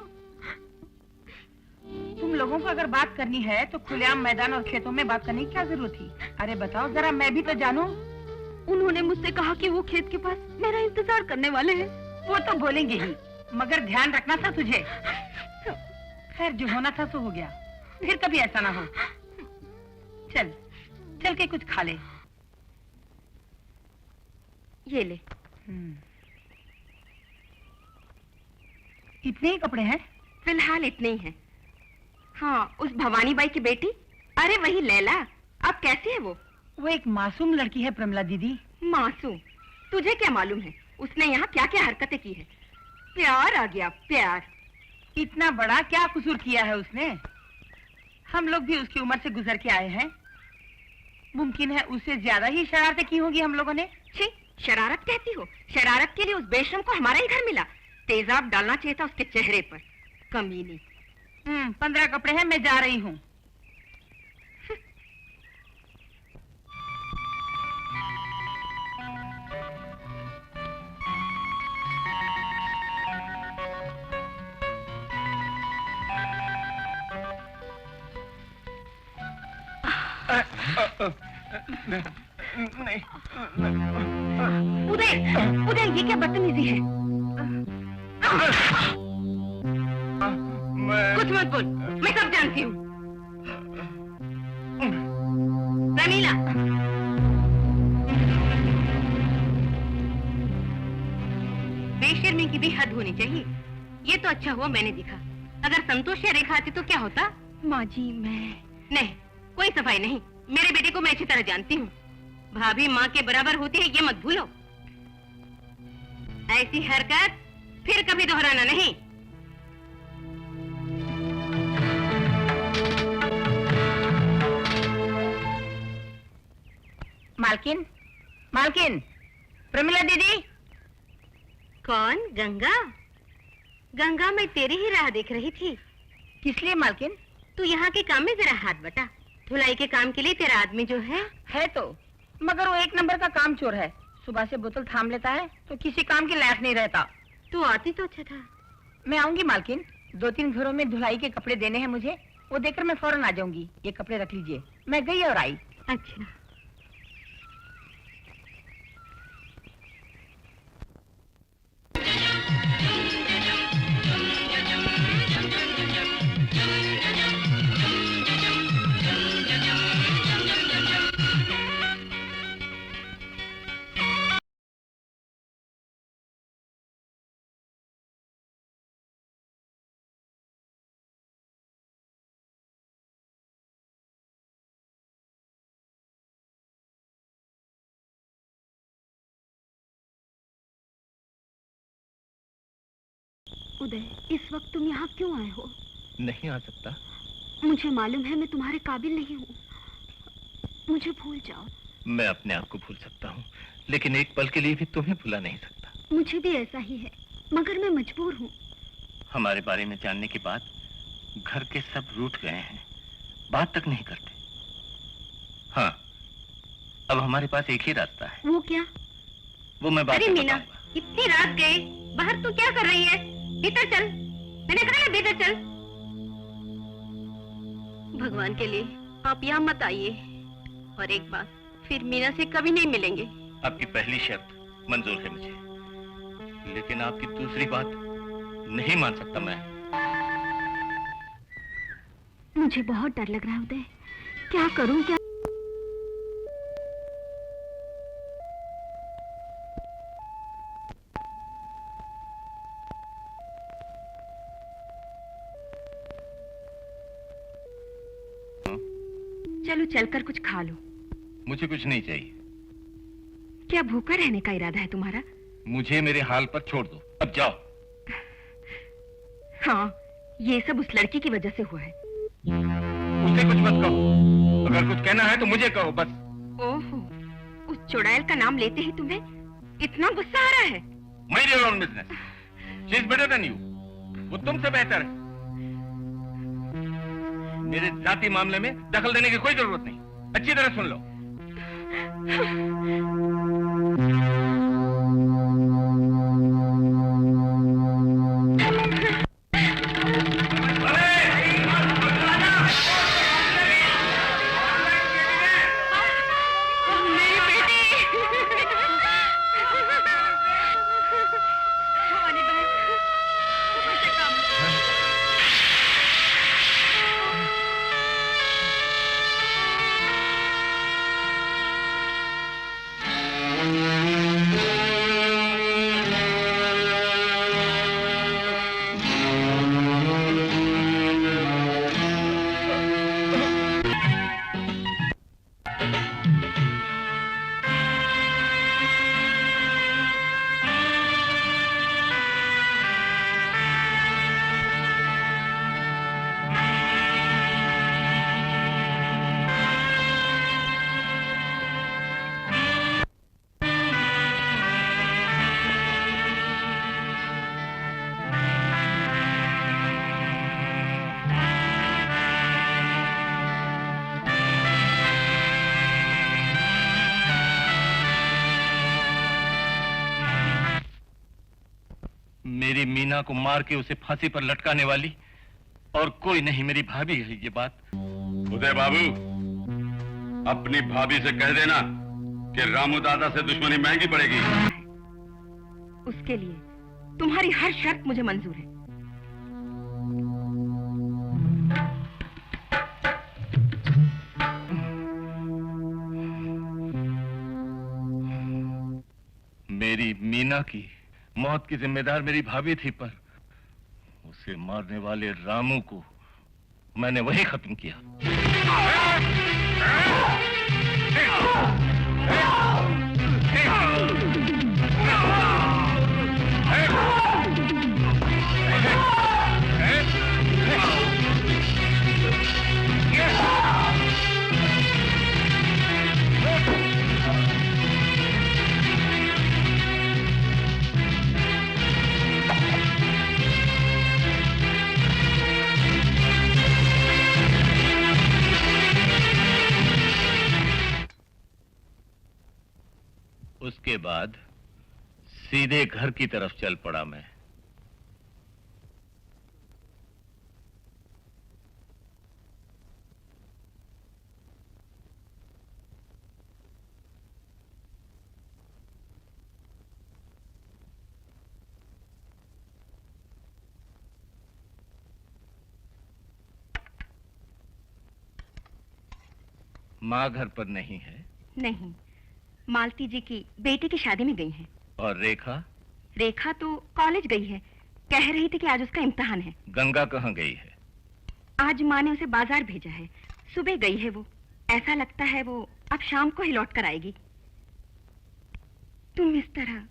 तुम लोगों को अगर बात करनी है तो खुलेआम मैदान और खेतों में बात करने की क्या जरूरत थी? अरे बताओ जरा, मैं भी तो जानूं। उन्होंने मुझसे कहा कि वो खेत के पास मेरा इंतजार करने वाले हैं। वो तो बोलेंगे ही, मगर ध्यान रखना था तुझे। खैर जो होना था सो हो गया, फिर कभी ऐसा ना हो। चल चल के कुछ खा ले। ये ले। इतने ही कपड़े हैं? फिलहाल इतने ही हैं। हाँ, उस भवानी बाई की बेटी, अरे वही लैला, अब कैसी है वो? वो एक मासूम लड़की है प्रमिला दीदी। मासूम? तुझे क्या मालूम है उसने यहाँ क्या क्या हरकतें की है? प्यार आ गया, प्यार। इतना बड़ा क्या कसूर किया है उसने? हम लोग भी उसकी उम्र से गुजर के आए हैं। मुमकिन है उससे ज्यादा ही शरारतें की होगी हम लोगों ने। छी, शरारत कहती हो? शरारत के लिए उस बेशरम को हमारा ही घर मिला। तेजाब डालना चाहिए था उसके चेहरे पर, कमीनी। 15 कपड़े हैं, मैं जा रही हूँ। उदय, उदय, ये क्या बदतमीजी है? कुछ मत बोल, मैं सब जानती हूँ। प्रमीला, बेशर्मी की भी हद होनी चाहिए। ये तो अच्छा हुआ मैंने दिखा। अगर संतोष या रेखा आती तो क्या होता? माँ जी, मैं नहीं, कोई सफाई नहीं। मेरे बेटे को मैं अच्छी तरह जानती हूँ। भाभी माँ के बराबर होती है, ये मत भूलो। ऐसी हरकत फिर कभी दोहराना नहीं। मालकिन, मालकिन, प्रमिला दीदी। कौन? गंगा? गंगा, मैं तेरी ही राह देख रही थी। किस लिए मालकिन? तू यहाँ के काम में जरा हाथ बटा। धुलाई के काम के लिए तेरा आदमी जो है तो, मगर वो एक नंबर का काम चोर है। सुबह से बोतल थाम लेता है तो किसी काम के लायक नहीं रहता। तू आती तो अच्छा था। मैं आऊंगी मालकिन। 2-3 घरों में धुलाई के कपड़े देने हैं मुझे, वो देकर मैं फौरन आ जाऊंगी। ये कपड़े रख लीजिए। मैं गई और आई। अच्छा। उदय, इस वक्त तुम यहाँ क्यों आए हो? नहीं आ सकता। मुझे मालूम है मैं तुम्हारे काबिल नहीं हूँ। मुझे भूल जाओ। मैं अपने आप को भूल सकता हूँ, लेकिन एक पल के लिए भी तुम्हें भुला नहीं सकता। मुझे भी ऐसा ही है, मगर मैं मजबूर हूँ। हमारे बारे में जानने के बाद घर के सब रूठ गए हैं, बात तक नहीं करते। हाँ, अब हमारे पास एक ही रास्ता है। वो क्या? वो मैं बाद अरे में मीना, बताऊंगा। इतनी रात गई, बाहर तू क्या कर रही है? भीतर चल, मैंने कहा ना भीतर चल। भगवान के लिए आप यहाँ मत आइए। और एक बात, फिर मीना से कभी नहीं मिलेंगे। आपकी पहली शर्त मंजूर है मुझे, लेकिन आपकी दूसरी बात नहीं मान सकता मैं। मुझे बहुत डर लग रहा है उदय, क्या करूं क्या? चलो चलकर कुछ खा लो। मुझे कुछ नहीं चाहिए। क्या भूखा रहने का इरादा है तुम्हारा? मुझे मेरे हाल पर छोड़ दो, अब जाओ। हाँ, ये सब उस लड़की की वजह से हुआ है। उसे कुछ मत कहो, अगर कुछ कहना है तो मुझे कहो बस। ओहो, उस चुड़ैल का नाम लेते ही तुम्हें इतना गुस्सा आ रहा है? Mind your own business. She is better than you. वो तुमसे बेहतर है। मेरे जाति मामले में दखल देने की कोई जरूरत नहीं। अच्छी तरह सुन लो। मेरी मीना को मार के उसे फांसी पर लटकाने वाली और कोई नहीं मेरी भाभी है ये बात। उदय बाबू, अपनी भाभी से कह देना कि रामू दादा से दुश्मनी महंगी पड़ेगी। उसके लिए तुम्हारी हर शर्त मुझे मंजूर है। मेरी मीना की मौत की जिम्मेदार मेरी भाभी थी, पर उसे मारने वाले रामू को मैंने वही खत्म किया। उसके बाद सीधे घर की तरफ चल पड़ा मैं। माँ घर पर नहीं है? नहीं, मालती जी की बेटी की शादी में गई हैं। और रेखा? रेखा तो कॉलेज गई है, कह रही थी कि आज उसका इम्तिहान है। गंगा कहाँ गई है? आज माँ ने उसे बाजार भेजा है, सुबह गई है वो। ऐसा लगता है वो अब शाम को ही लौट कर आएगी। तुम इस तरह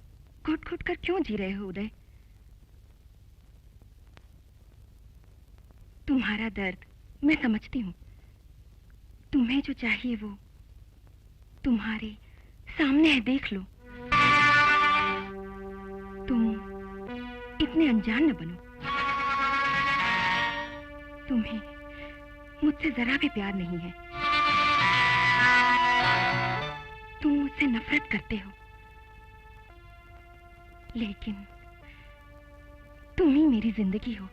घुट घुट कर क्यों जी रहे हो उदय? तुम्हारा दर्द मैं समझती हूँ। तुम्हें जो चाहिए वो तुम्हारे सामने है, देख लो। तुम इतने अनजान न बनो। तुम्हें मुझसे जरा भी प्यार नहीं है। तुम मुझसे नफरत करते हो, लेकिन तुम ही मेरी जिंदगी हो।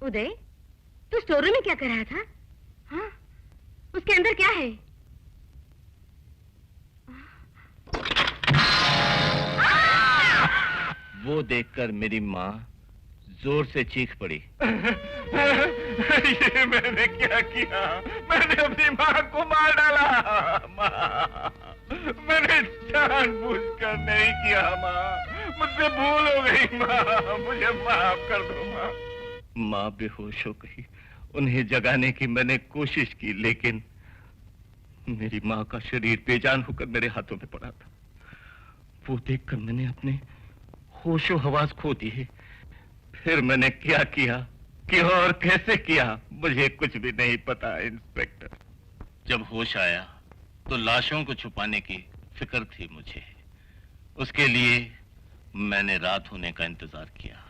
उदय, तू स्टोर रूम में क्या कर रहा था? हाँ, उसके अंदर क्या है? वो देखकर मेरी माँ जोर से चीख पड़ी। ये मैंने क्या किया? मैंने अपनी माँ को मार डाला। माँ, मैंने जानबूझकर नहीं किया माँ, मुझसे भूल हो गई माँ, मुझे माफ कर दो माँ। माँ बेहोश हो गई। उन्हें जगाने की मैंने कोशिश की, लेकिन मेरी माँ का शरीर बेजान होकर मेरे हाथों में पड़ा था। वो देखकर मैंने अपने होशो हवास खो दिए। फिर मैंने क्या किया कि और कैसे किया, मुझे कुछ भी नहीं पता इंस्पेक्टर। जब होश आया तो लाशों को छुपाने की फिक्र थी मुझे। उसके लिए मैंने रात होने का इंतजार किया।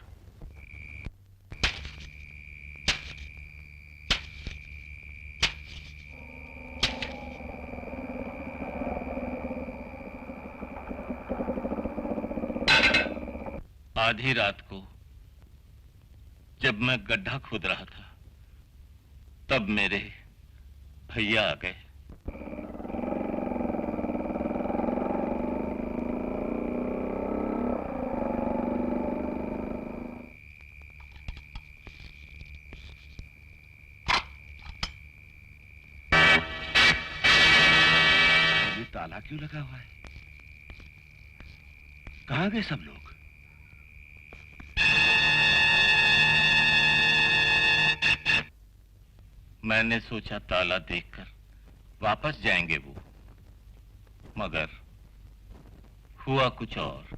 आधी रात को जब मैं गड्ढा खोद रहा था, तब मेरे भैया आ गए। ये ताला क्यों लगा हुआ है? कहाँ गए सब लोग? मैंने सोचा ताला देखकर वापस जाएंगे वो, मगर हुआ कुछ और।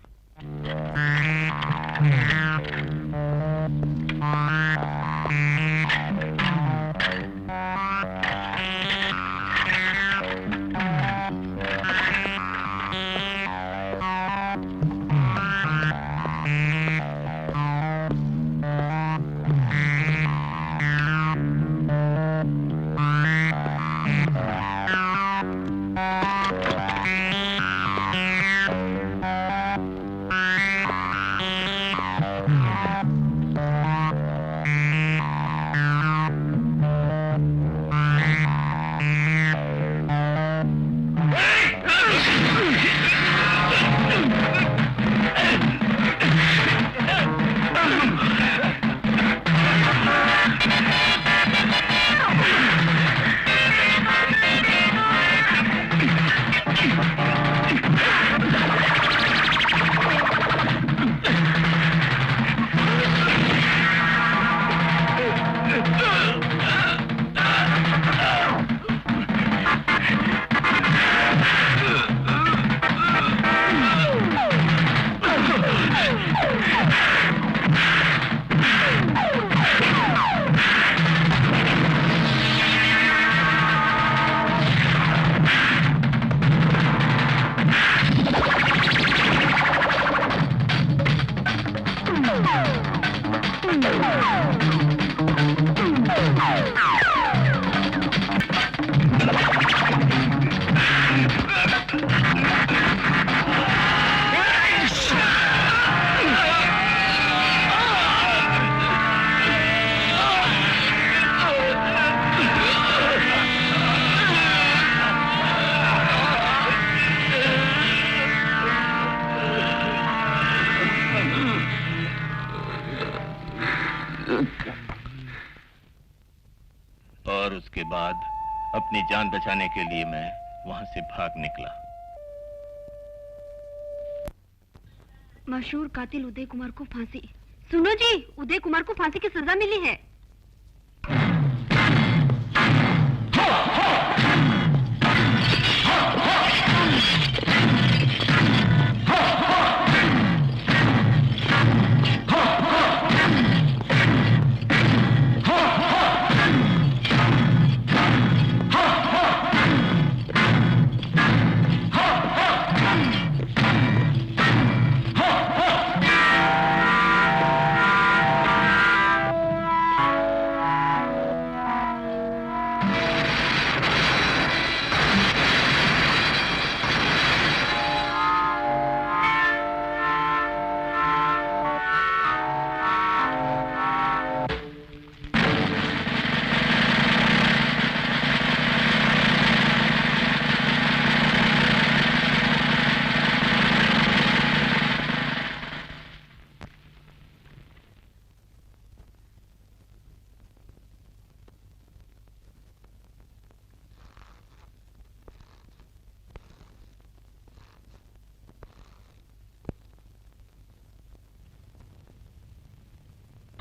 बाद अपनी जान बचाने के लिए मैं वहां से भाग निकला। मशहूर कातिल उदय कुमार को फांसी। सुनो जी, उदय कुमार को फांसी की सजा मिली है।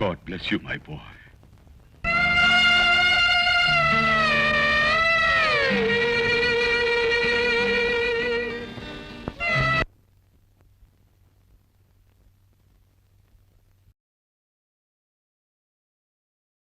God bless you, my boy.